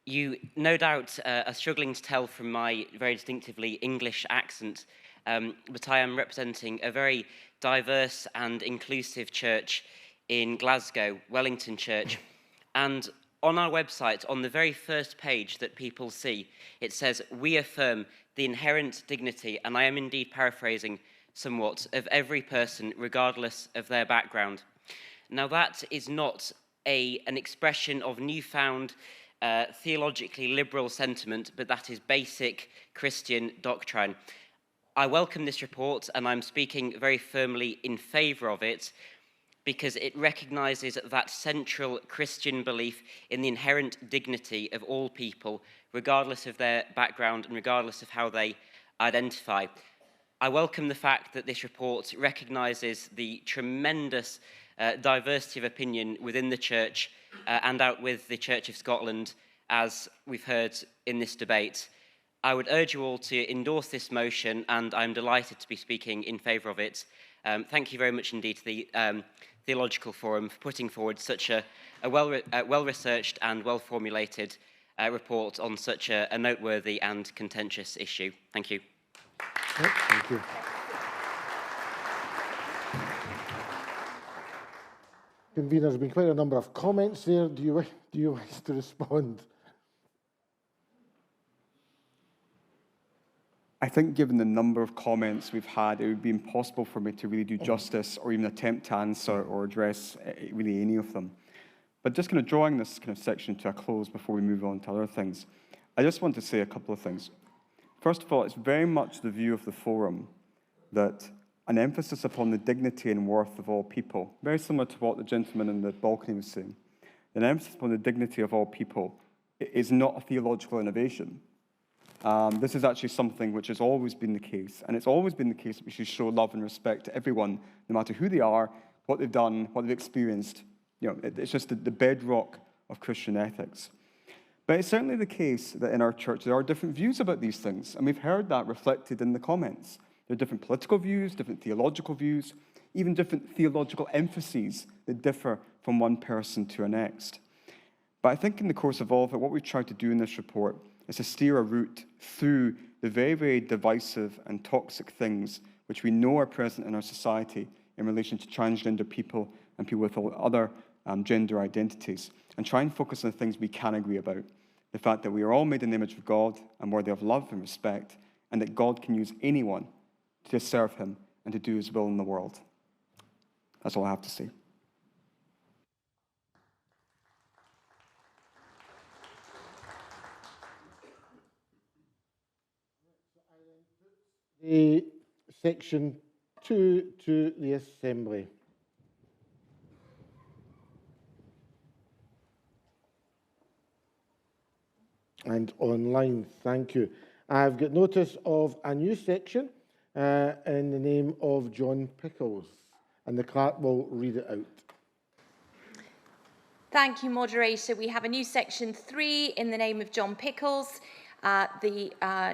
S16: You no doubt are struggling to tell from my very distinctively English accent, but I am representing a very diverse and inclusive church in Glasgow, Wellington Church. And on our website, on the very first page that people see, it says, "We affirm the inherent dignity," and I am indeed paraphrasing somewhat, "of every person, regardless of their background." Now that is not an expression of newfound theologically liberal sentiment, but that is basic Christian doctrine. I welcome this report, and I'm speaking very firmly in favour of it. because it recognises that central Christian belief in the inherent dignity of all people, regardless of their background and regardless of how they identify. I welcome the fact that this report recognises the tremendous diversity of opinion within the Church and out with the Church of Scotland, as we've heard in this debate. I would urge you all to endorse this motion, and I'm delighted to be speaking in favour of it. Thank you very much indeed to the Theological Forum for putting forward such a well-researched and well-formulated report on such a noteworthy and contentious issue. Thank you.
S3: Thank you. Convener, there's been quite a number of comments there. Do you wish to respond?
S1: I think given the number of comments we've had, it would be impossible for me to really do justice or even attempt to answer or address really any of them. But just kind of drawing this kind of section to a close before we move on to other things, I just want to say a couple of things. First of all, it's very much the view of the forum that an emphasis upon the dignity and worth of all people, very similar to what the gentleman in the balcony was saying, an emphasis upon the dignity of all people is not a theological innovation. This is actually something which has always been the case, and it's always been the case that we should show love and respect to everyone, no matter who they are, what they've done, what they've experienced. You know, it's just the bedrock of Christian ethics. But it's certainly the case that in our church there are different views about these things, and we've heard that reflected in the comments. There are different political views, different theological views, even different theological emphases that differ from one person to the next. But I think in the course of all of it, what we've tried to do in this report is to steer a route through the very, very divisive and toxic things which we know are present in our society in relation to transgender people and people with all other gender identities, and try and focus on the things we can agree about. The fact that we are all made in the image of God and worthy of love and respect, and that God can use anyone to serve him and to do his will in the world. That's all I have to say.
S3: The section 2 to the Assembly. And online, thank you. I've got notice of a new section in the name of John Pickles, and the clerk will read it out.
S17: Thank you, moderator. We have a new section 3 in the name of John Pickles. The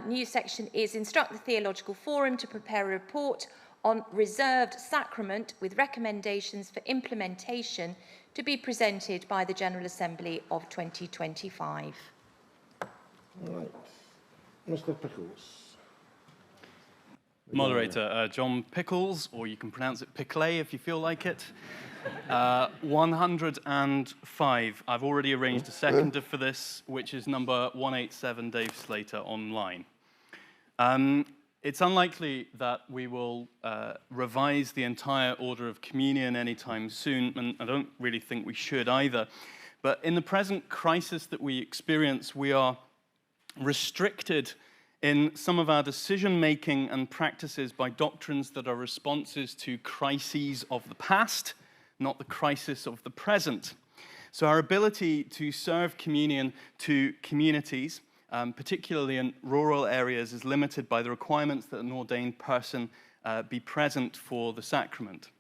S17: new section is instruct the Theological Forum to prepare a report on reserved sacrament with recommendations for implementation to be presented by the General Assembly of 2025.
S3: Right. Mr. Pickles.
S18: Moderator, John Pickles, or you can pronounce it Pickley if you feel like it. 105. I've already arranged a seconder for this, which is number 187, Dave Slater, online. It's unlikely that we will revise the entire order of communion anytime soon, and I don't really think we should either. But in the present crisis that we experience, we are restricted in some of our decision-making and practices by doctrines that are responses to crises of the past, not the crisis of the present. So our ability to serve communion to communities, particularly in rural areas, is limited by the requirements that an ordained person be present for the sacrament.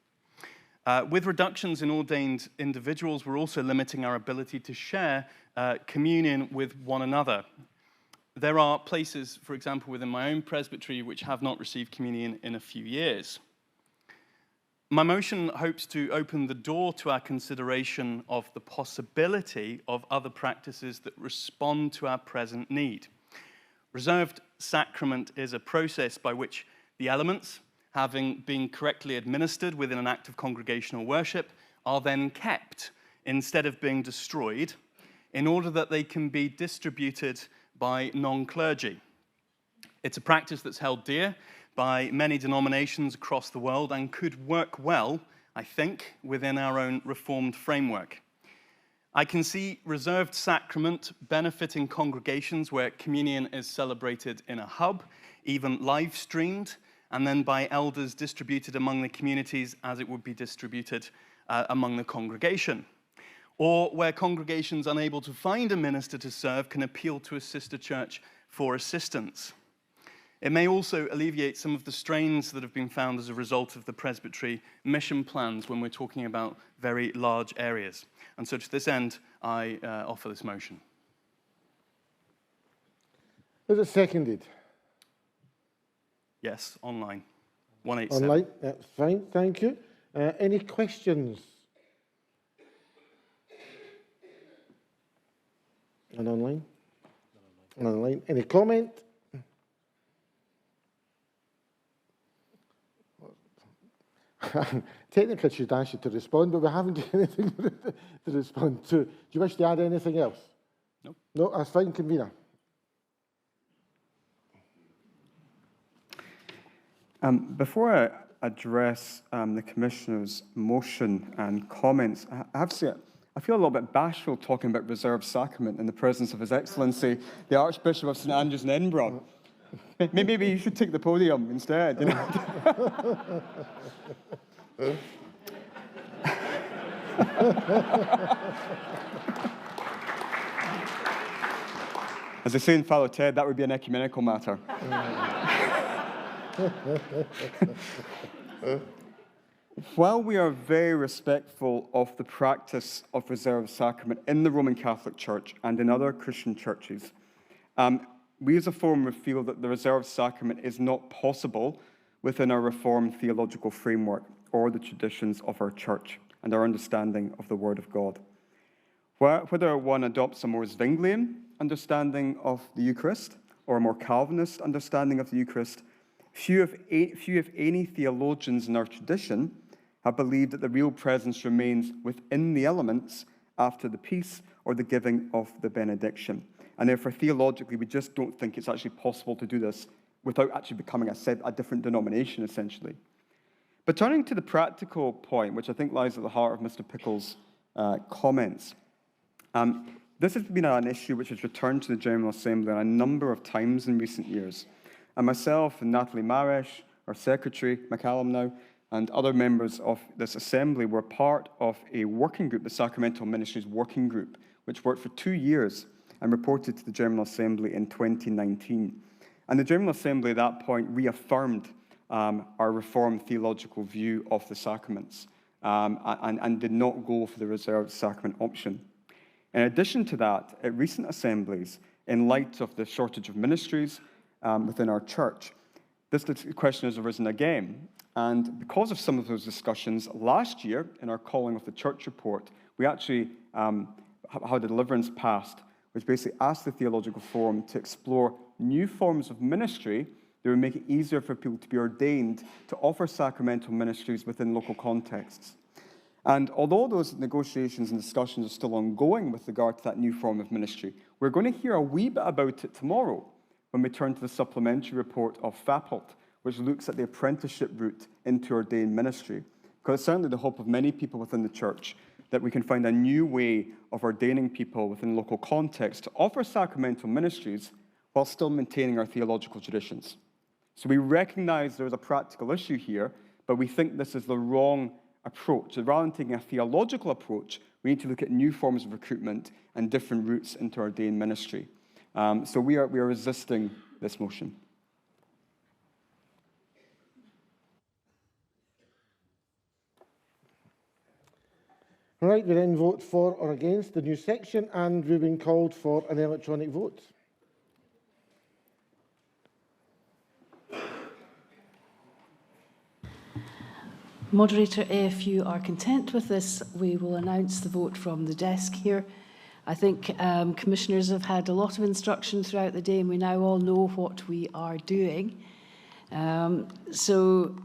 S18: With reductions in ordained individuals, we're also limiting our ability to share communion with one another. There are places, for example, within my own presbytery, which have not received communion in a few years. My motion hopes to open the door to our consideration of the possibility of other practices that respond to our present need. Reserved sacrament is a process by which the elements, having been correctly administered within an act of congregational worship, are then kept instead of being destroyed, in order that they can be distributed by non-clergy. It's a practice that's held dear by many denominations across the world and could work well, I think, within our own Reformed framework. I can see reserved sacrament benefiting congregations where communion is celebrated in a hub, even live streamed, and then by elders distributed among the communities as it would be distributed among the congregation. Or where congregations unable to find a minister to serve can appeal to a sister church for assistance. It may also alleviate some of the strains that have been found as a result of the presbytery mission plans when we're talking about very large areas. And so to this end, I offer this motion.
S3: Is it seconded?
S18: Yes, online. 187.
S3: Online, that's fine, thank you. Any questions? And online? And online. Any comment? Technically, I should ask you to respond, but we haven't got anything to respond to. Do you wish to add anything else?
S18: No.
S3: No, that's fine, convener.
S1: Before I address the Commissioner's motion and comments, I have to say, I feel a little bit bashful talking about reserved sacrament in the presence of His Excellency, the Archbishop of St Andrews in Edinburgh. Maybe you should take the podium instead. You know? As they say in Fallow Ted, that would be an ecumenical matter. While we are very respectful of the practice of reserved sacrament in the Roman Catholic Church and in other Christian churches, we as a forum feel that the reserved sacrament is not possible within our Reformed theological framework or the traditions of our church and our understanding of the Word of God. Whether one adopts a more Zwinglian understanding of the Eucharist or a more Calvinist understanding of the Eucharist, few if any theologians in our tradition have believed that the real presence remains within the elements after the peace or the giving of the benediction. And therefore, theologically, we just don't think it's actually possible to do this without actually becoming a different denomination, essentially. But turning to the practical point, which I think lies at the heart of Mr. Pickles' comments, this has been an issue which has returned to the General Assembly a number of times in recent years. And myself and Natalie Maresh, our secretary, McCallum now, and other members of this assembly were part of a working group, the Sacramental Ministries Working Group, which worked for 2 years and reported to the General Assembly in 2019. And the General Assembly at that point reaffirmed our Reformed theological view of the sacraments and did not go for the reserved sacrament option. In addition to that, at recent assemblies, in light of the shortage of ministries within our church, this question has arisen again. And because of some of those discussions, last year, in our Calling of the Church report, we actually had a deliverance passed, which basically asked the Theological Forum to explore new forms of ministry that would make it easier for people to be ordained to offer sacramental ministries within local contexts. And although those negotiations and discussions are still ongoing with regard to that new form of ministry, we're going to hear a wee bit about it tomorrow when we turn to the supplementary report of FAPOLT, which looks at the apprenticeship route into ordained ministry. Because it's certainly the hope of many people within the church that we can find a new way of ordaining people within local context to offer sacramental ministries while still maintaining our theological traditions. So we recognize there's a practical issue here, but we think this is the wrong approach. So rather than taking a theological approach, we need to look at new forms of recruitment and different routes into ordained ministry. So we are resisting this motion.
S3: All right, we then vote for or against the new section, and we've been called for an electronic vote.
S19: Moderator, if you are content with this, we will announce the vote from the desk here. I think commissioners have had a lot of instruction throughout the day, and we now all know what we are doing. So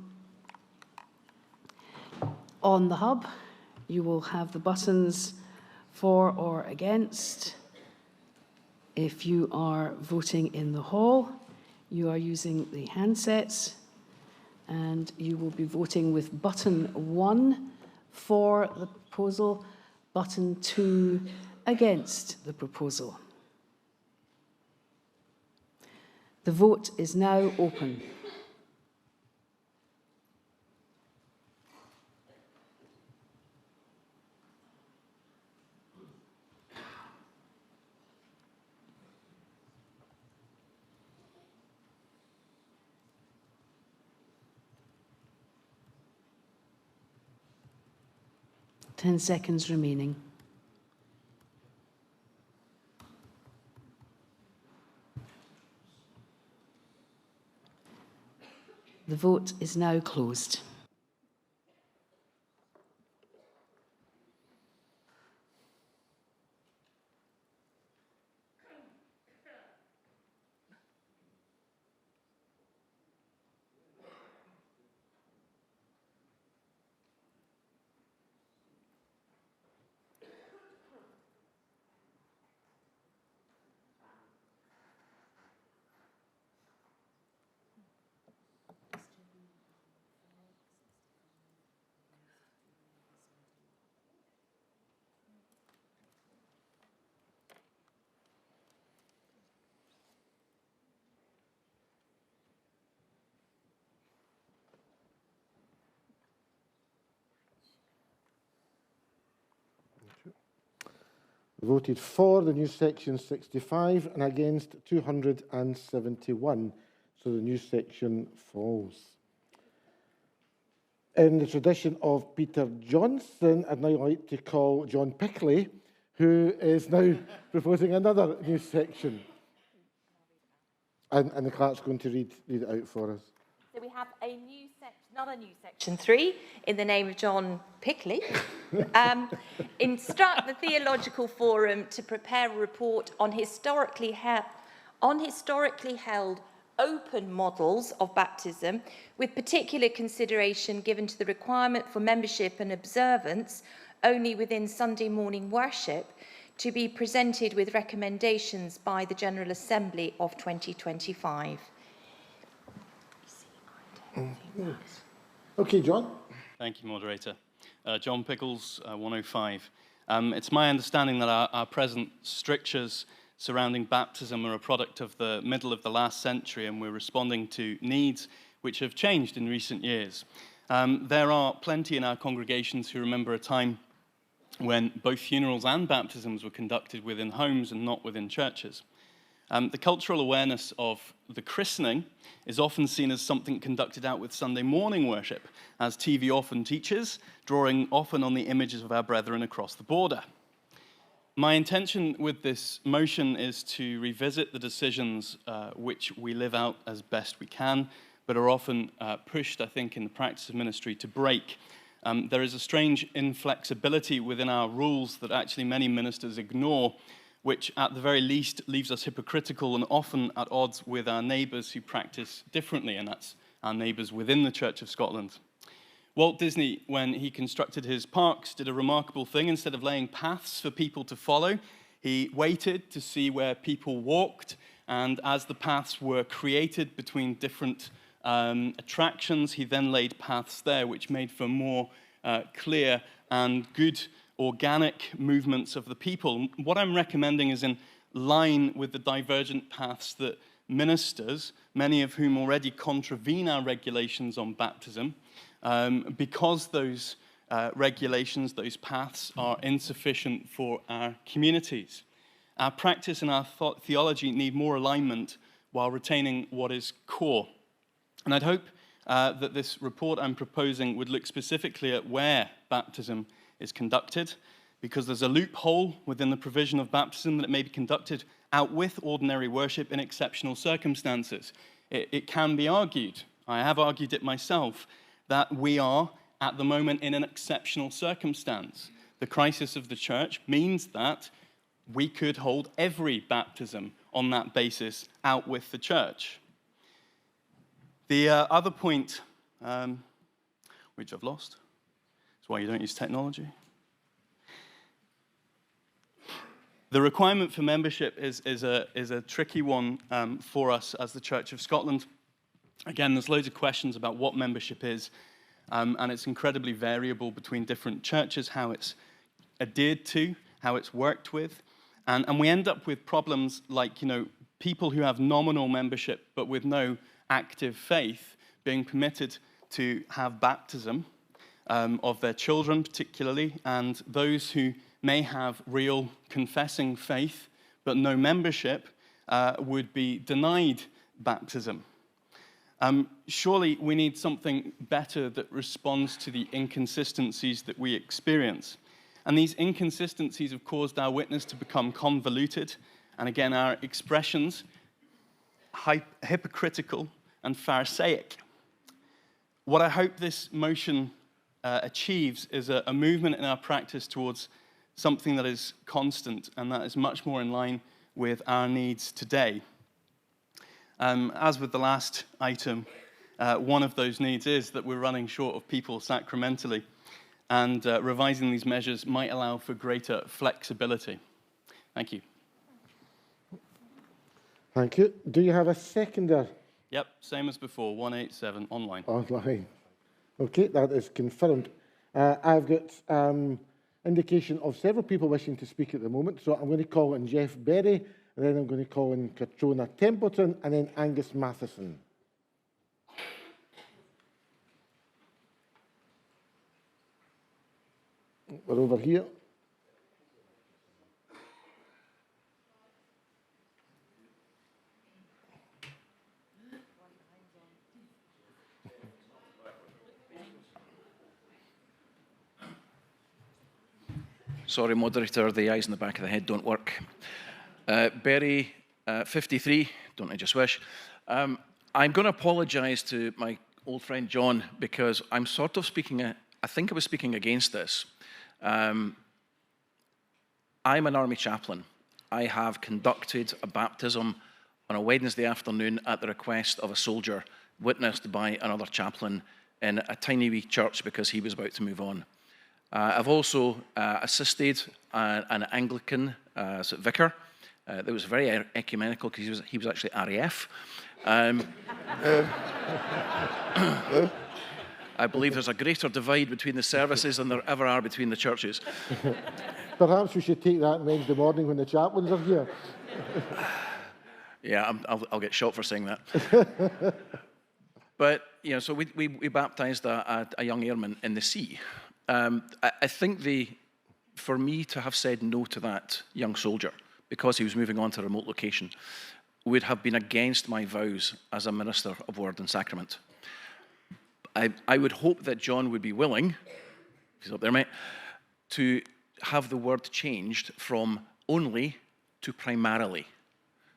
S19: on the hub, you will have the buttons for or against. If you are voting in the hall, you are using the handsets, and you will be voting with button 1 for the proposal, button 2 against the proposal. The vote is now open. 10 seconds remaining. The vote is now closed.
S3: Voted for the new section 65 and against 271. So the new section falls. In the tradition of Peter Johnson, I'd now like to call John Pickley, who is now proposing another new section. And the clerk's going to read it out for us.
S17: So we have another new section 3 in the name of John Pickley. Instruct the Theological Forum to prepare a report on historically held open models of baptism, with particular consideration given to the requirement for membership and observance only within Sunday morning worship, to be presented with recommendations by the General Assembly of 2025.
S3: Okay, John.
S18: Thank you, Moderator. John Pickles, 105. It's my understanding that our present strictures surrounding baptism are a product of the middle of the last century, and we're responding to needs which have changed in recent years. There are plenty in our congregations who remember a time when both funerals and baptisms were conducted within homes and not within churches. The cultural awareness of the christening is often seen as something conducted out with Sunday morning worship, as TV often teaches, drawing often on the images of our brethren across the border. My intention with this motion is to revisit the decisions which we live out as best we can, but are often pushed, I think, in the practice of ministry to break. There is a strange inflexibility within our rules that actually many ministers ignore, which at the very least leaves us hypocritical and often at odds with our neighbours who practice differently, and that's our neighbours within the Church of Scotland. Walt Disney, when he constructed his parks, did a remarkable thing. Instead of laying paths for people to follow, he waited to see where people walked, and as the paths were created between different attractions, he then laid paths there, which made for more clear and good organic movements of the people. What I'm recommending is in line with the divergent paths that ministers, many of whom already contravene our regulations on baptism, because those regulations, those paths are insufficient for our communities. Our practice and our theology need more alignment while retaining what is core. And I'd hope that this report I'm proposing would look specifically at where baptism is conducted, because there's a loophole within the provision of baptism that it may be conducted out with ordinary worship in exceptional circumstances. It can be argued, I have argued it myself, that we are at the moment in an exceptional circumstance. The crisis of the church means that we could hold every baptism on that basis out with the church. The other point, which I've lost, that's why you don't use technology. The requirement for membership is a tricky one for us as the Church of Scotland. Again, there's loads of questions about what membership is, and it's incredibly variable between different churches, how it's adhered to, how it's worked with. And we end up with problems like, people who have nominal membership but with no active faith being permitted to have baptism of their children particularly, and those who may have real confessing faith but no membership would be denied baptism. Surely we need something better that responds to the inconsistencies that we experience. And these inconsistencies have caused our witness to become convoluted, and again, our expressions hypocritical and Pharisaic. What I hope this motion achieves is a movement in our practice towards something that is constant and that is much more in line with our needs today. As with the last item, one of those needs is that we're running short of people sacramentally, and revising these measures might allow for greater flexibility. Thank you.
S3: Thank you. Do you have a seconder?
S18: Yep, same as before, 187 online.
S3: Online. Okay, that is confirmed. I've got indication of several people wishing to speak at the moment, so I'm going to call on Jeff Berry, and then I'm going to call on Catriona Templeton, and then Angus Matheson. We're over here.
S20: Sorry, moderator, the eyes in the back of the head don't work. Berry, 53, don't I just wish. I'm going to apologise to my old friend John, because I'm sort of speaking, I think I was speaking against this. I'm an army chaplain. I have conducted a baptism on a Wednesday afternoon at the request of a soldier, witnessed by another chaplain in a tiny wee church because he was about to move on. I've also assisted an Anglican vicar that was very ecumenical, because he was actually RAF. I believe there's a greater divide between the services than there ever are between the churches.
S3: Perhaps we should take that Wednesday morning when the chaplains are here.
S20: Yeah, I'll get shot for saying that. But, you know, so we baptised a young airman in the sea. I think for me to have said no to that young soldier because he was moving on to a remote location would have been against my vows as a minister of word and sacrament. I would hope that John would be willing, he's up there, mate, to have the word changed from only to primarily.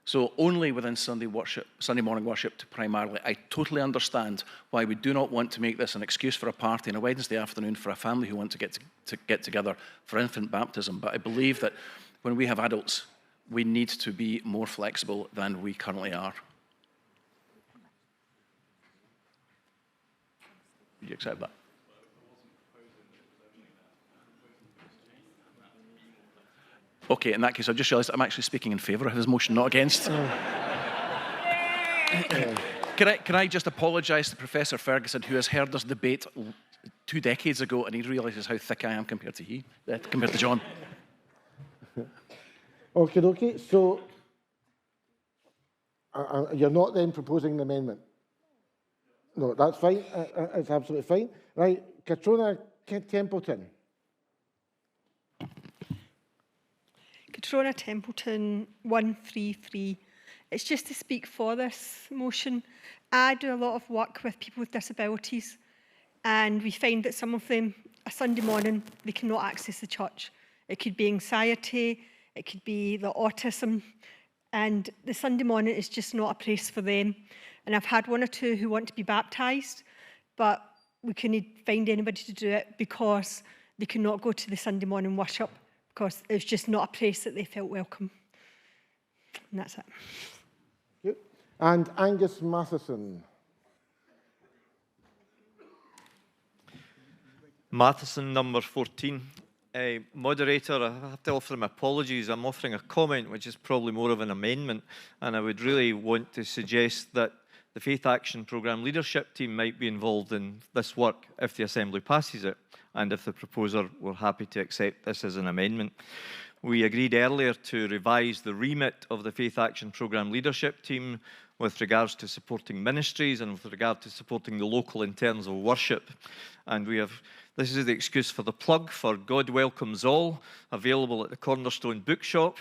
S20: So only within Sunday morning worship to primarily. I totally understand why we do not want to make this an excuse for a party on a Wednesday afternoon for a family who want to get together for infant baptism. But I believe that when we have adults, we need to be more flexible than we currently are. Would you accept that? Okay, in that case, I've just realised I'm actually speaking in favour of his motion, not against. Can I just apologise to Professor Ferguson, who has heard this debate 2 decades ago, and he realises how thick I am compared to John.
S3: Okay. So you're not then proposing an amendment? No, that's fine. It's absolutely fine. Right, Catriona Templeton.
S21: Catriona Templeton, 133. It's just to speak for this motion. I do a lot of work with people with disabilities, and we find that some of them, a Sunday morning, they cannot access the church. It could be anxiety, it could be the autism, and the Sunday morning is just not a place for them. And I've had 1 or 2 who want to be baptised, but we couldn't find anybody to do it because they could not go to the Sunday morning worship, because it was just not a place that they felt welcome. And that's it.
S3: Good. And Angus Matheson.
S22: Matheson, number 14. Moderator, I have to offer him apologies. I'm offering a comment, which is probably more of an amendment, and I would really want to suggest that the Faith Action Programme leadership team might be involved in this work if the Assembly passes it, and if the proposer were happy to accept this as an amendment. We agreed earlier to revise the remit of the Faith Action Programme leadership team with regards to supporting ministries and with regard to supporting the local in terms of worship. And this is the excuse for the plug for God Welcomes All, available at the Cornerstone Bookshop.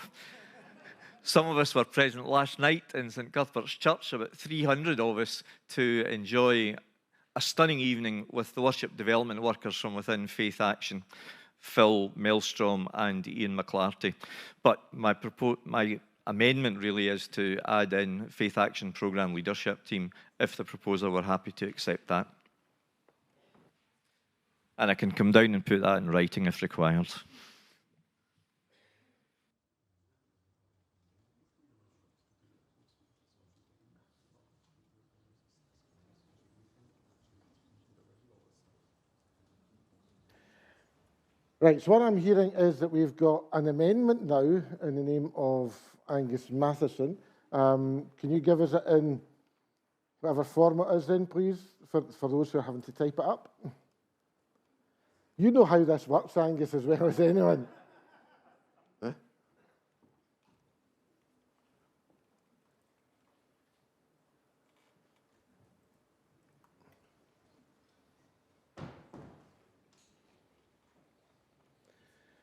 S22: Some of us were present last night in St Cuthbert's Church, about 300 of us, to enjoy a stunning evening with the worship development workers from within Faith Action. Phil Maelstrom and Ian McClarty. But my amendment really is to add in Faith Action Programme Leadership Team, if the proposer were happy to accept that. And I can come down and put that in writing if required.
S3: Right, so what I'm hearing is that we've got an amendment now in the name of Angus Matheson. Can you give us it in whatever form it is in, please, for those who are having to type it up? You know how this works, Angus, as well as anyone. Huh?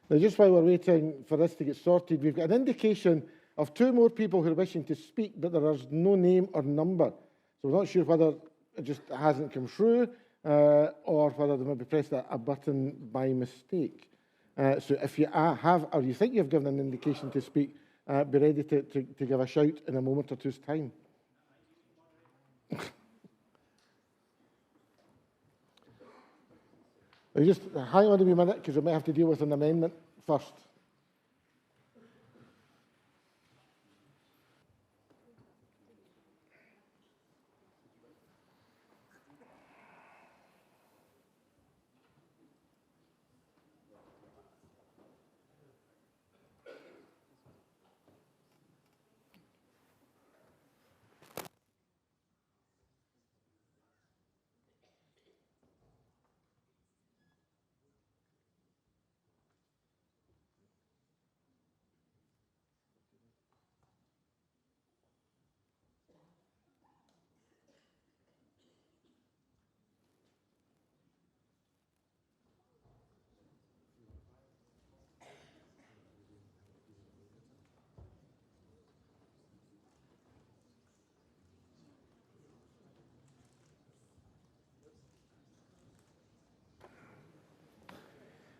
S3: Now, just while we're waiting for this to get sorted, we've got an indication of 2 more people who are wishing to speak, but there is no name or number. So we're not sure whether it just hasn't come through or whether they maybe pressed a button by mistake. So if you have, or you think you've given an indication to speak, be ready to give a shout in a moment or two's time. Just hang on a wee minute, because we might have to deal with an amendment first.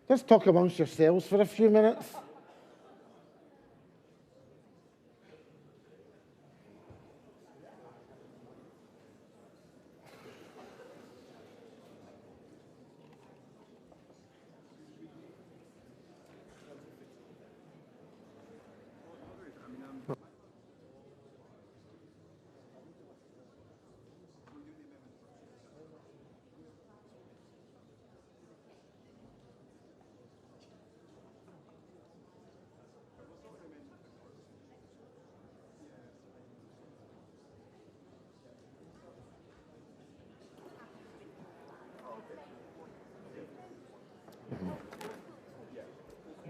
S3: Let's talk amongst yourselves for a few minutes.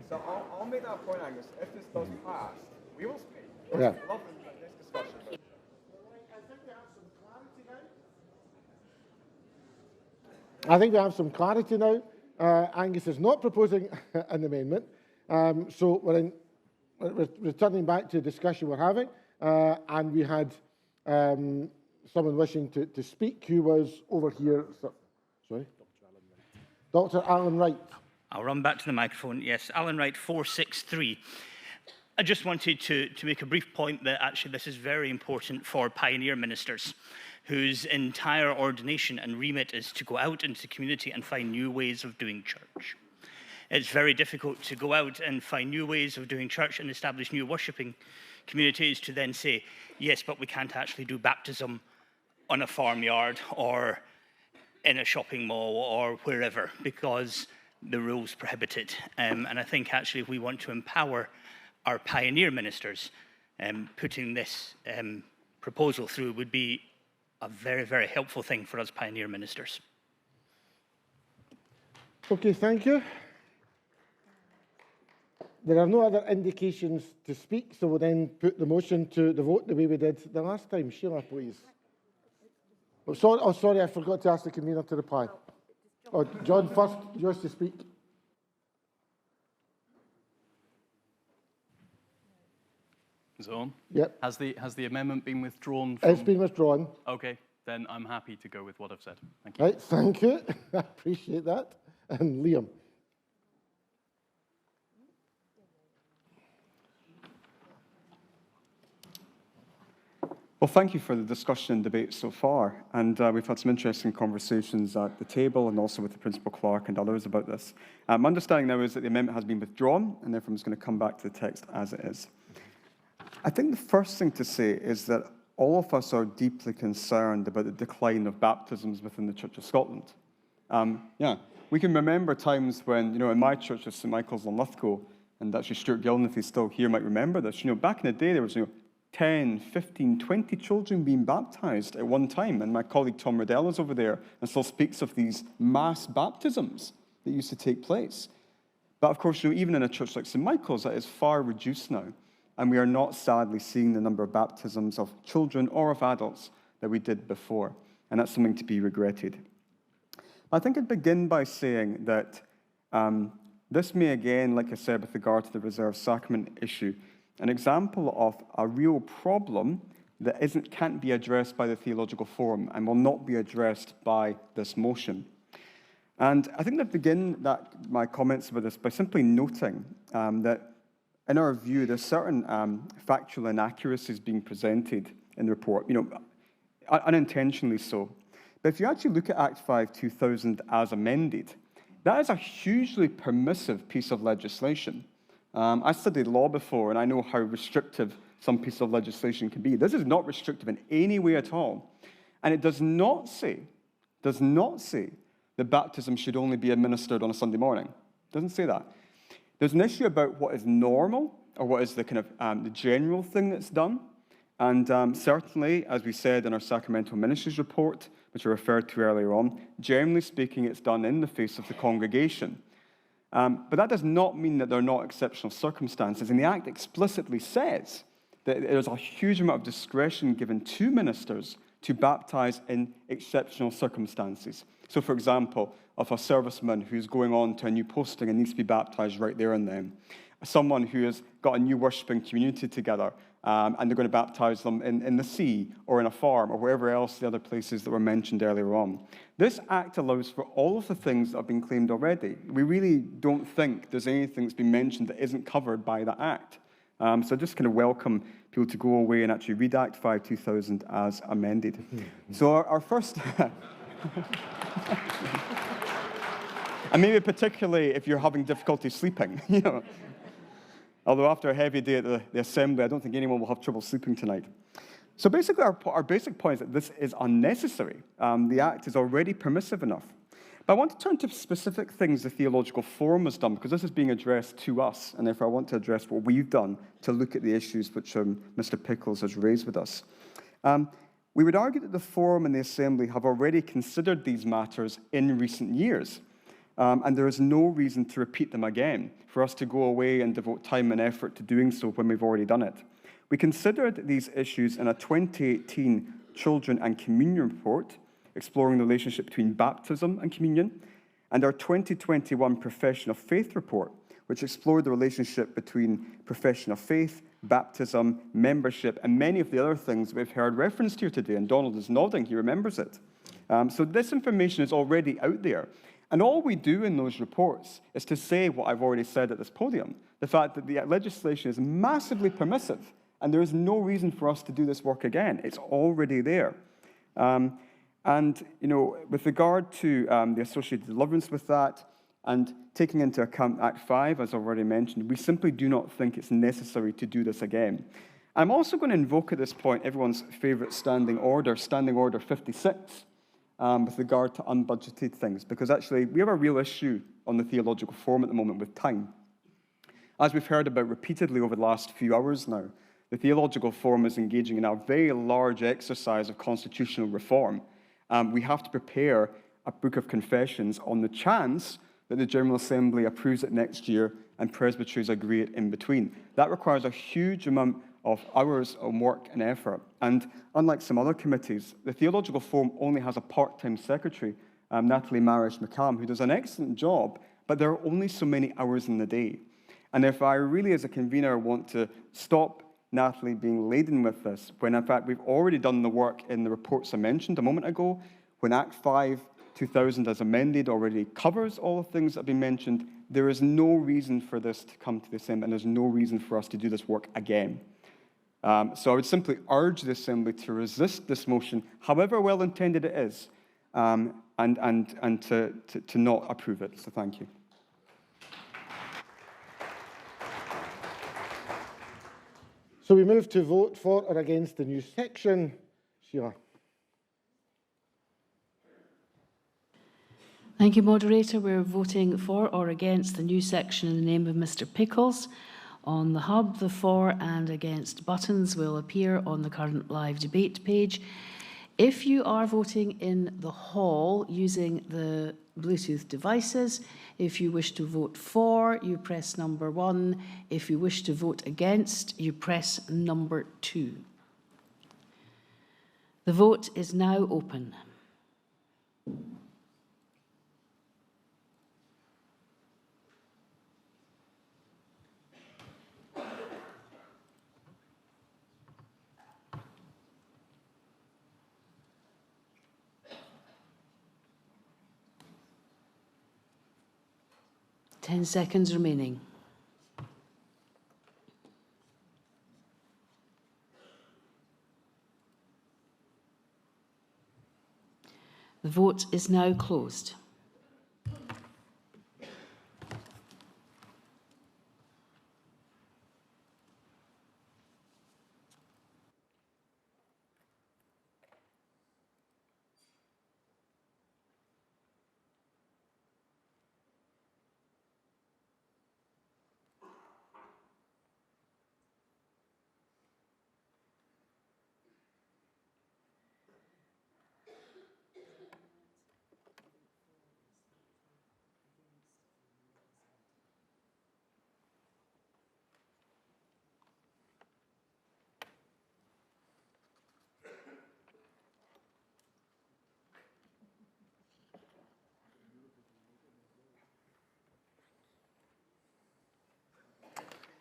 S1: So I'll make that point, Angus. If this does pass, we will speak.
S3: Yeah.
S1: Love this discussion.
S3: I think we have some clarity now. Angus is not proposing an amendment. So we're returning back to the discussion we're having. And we had someone wishing to speak who was over here. Sorry? Dr. Alan Wright.
S11: I'll run back to the microphone. Yes, Alan Wright, 463. I just wanted to make a brief point that actually this is very important for pioneer ministers whose entire ordination and remit is to go out into the community and find new ways of doing church. It's very difficult to go out and find new ways of doing church and establish new worshipping communities to then say, yes, but we can't actually do baptism on a farmyard or in a shopping mall or wherever because the rules prohibit it. And I think actually if we want to empower our pioneer ministers, putting this proposal through would be a very, very helpful thing for us pioneer ministers.
S3: Okay, thank you. There are no other indications to speak, so we'll then put the motion to the vote the way we did the last time. Sheila, please. Oh, sorry, I forgot to ask the convener to reply. Oh, John, first, yours to speak.
S18: Is it on?
S3: Yep.
S18: Has the amendment been withdrawn?
S3: It's been withdrawn.
S18: Okay, then I'm happy to go with what I've said. Thank you.
S3: Right, thank you. I appreciate that. And Liam.
S1: Well, thank you for the discussion and debate so far. And we've had some interesting conversations at the table and also with the Principal Clerk and others about this. My understanding now is that the amendment has been withdrawn, and therefore I'm just going to come back to the text as it is. I think the first thing to say is that all of us are deeply concerned about the decline of baptisms within the Church of Scotland. We can remember times when, in my church of St Michael's in Lithgow, and actually Stuart Gillen, if he's still here, might remember this, back in the day there was, 10, 15, 20 children being baptized at one time. And my colleague Tom Riddell is over there and still speaks of these mass baptisms that used to take place. But of course, even in a church like St Michael's, that is far reduced now. And we are not sadly seeing the number of baptisms of children or of adults that we did before. And that's something to be regretted. I think I'd begin by saying that this may again, like I said, with regard to the reserved sacrament issue, an example of a real problem that can't be addressed by the Theological Forum and will not be addressed by this motion. And I think I'd begin my comments about this by simply noting that in our view, there's certain factual inaccuracies being presented in the report, unintentionally so. But if you actually look at Act 5, 2000 as amended, that is a hugely permissive piece of legislation. I studied law before, and I know how restrictive some piece of legislation can be. This is not restrictive in any way at all. And it does not say that baptism should only be administered on a Sunday morning. It doesn't say that. There's an issue about what is normal, or what is the kind of the general thing that's done. And certainly, as we said in our Sacramental Ministries report, which I referred to earlier on, generally speaking, it's done in the face of the congregation. But that does not mean that there are not exceptional circumstances. And the Act explicitly says that there's a huge amount of discretion given to ministers to baptize in exceptional circumstances. So, for example, of a serviceman who's going on to a new posting and needs to be baptized right there and then. Someone who has got a new worshipping community together and they're going to baptize them in the sea or in a farm or wherever else the other places that were mentioned earlier on. This Act allows for all of the things that have been claimed already. We really don't think there's anything that's been mentioned that isn't covered by the Act. So I just kind of welcome people to go away and actually read Act 5, 2000 as amended. So our first... And maybe particularly if you're having difficulty sleeping, Although after a heavy day at the assembly, I don't think anyone will have trouble sleeping tonight. So basically, our basic point is that this is unnecessary. The Act is already permissive enough. But I want to turn to specific things the Theological Forum has done, because this is being addressed to us, and therefore I want to address what we've done to look at the issues which Mr. Pickles has raised with us. We would argue that the Forum and the Assembly have already considered these matters in recent years. And there is no reason to repeat them again, for us to go away and devote time and effort to doing so when we've already done it. We considered these issues in a 2018 Children and Communion report, exploring the relationship between baptism and communion, and our 2021 Profession of Faith report, which explored the relationship between profession of faith, baptism, membership, and many of the other things we've heard referenced here today. And Donald is nodding, he remembers it. So this information is already out there. And all we do in those reports is to say what I've already said at this podium, the fact that the legislation is massively permissive, and there is no reason for us to do this work again. It's already there. With regard to the associated deliverance with that, and taking into account Act 5, as I've already mentioned, we simply do not think it's necessary to do this again. I'm also going to invoke at this point everyone's favourite Standing Order 56, with regard to unbudgeted things, because actually we have a real issue on the Theological Forum at the moment with time. As we've heard about repeatedly over the last few hours now, the Theological Forum is engaging in a very large exercise of constitutional reform. We have to prepare a book of confessions on the chance that the General Assembly approves it next year and presbyteries agree it in between. That requires a huge amount of hours of work and effort. And unlike some other committees, the Theological Forum only has a part-time secretary, Natalie Marish-McCallum, who does an excellent job, but there are only so many hours in the day. And if I really, as a convener, want to stop Natalie being laden with this, when in fact we've already done the work in the reports I mentioned a moment ago, when Act 5, 2000 as amended already covers all the things that have been mentioned, there is no reason for this to come to the Assembly, and there's no reason for us to do this work again. So I would simply urge the Assembly to resist this motion, however well-intended it is, and to not approve it. So thank you.
S3: So we move to vote for or against the new section. Sheila.
S19: Thank you, Moderator. We're voting for or against the new section in the name of Mr. Pickles. On the hub, the for and against buttons will appear on the current live debate page. If you are voting in the hall using the Bluetooth devices, if you wish to vote for, you press number 1. If you wish to vote against, you press number 2. The vote is now open. Ten seconds remaining. The vote is now closed.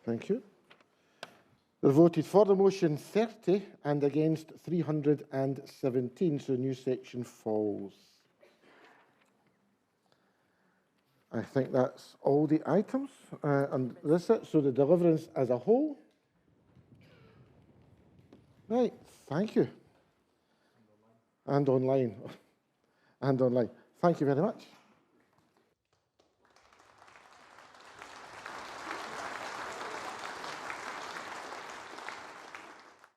S3: Thank you. There voted for the motion 30 and against 317, so new section falls. I think that's all the items, and that's it. So the deliverance as a whole. Right, thank you. And online. And online. Thank you very much.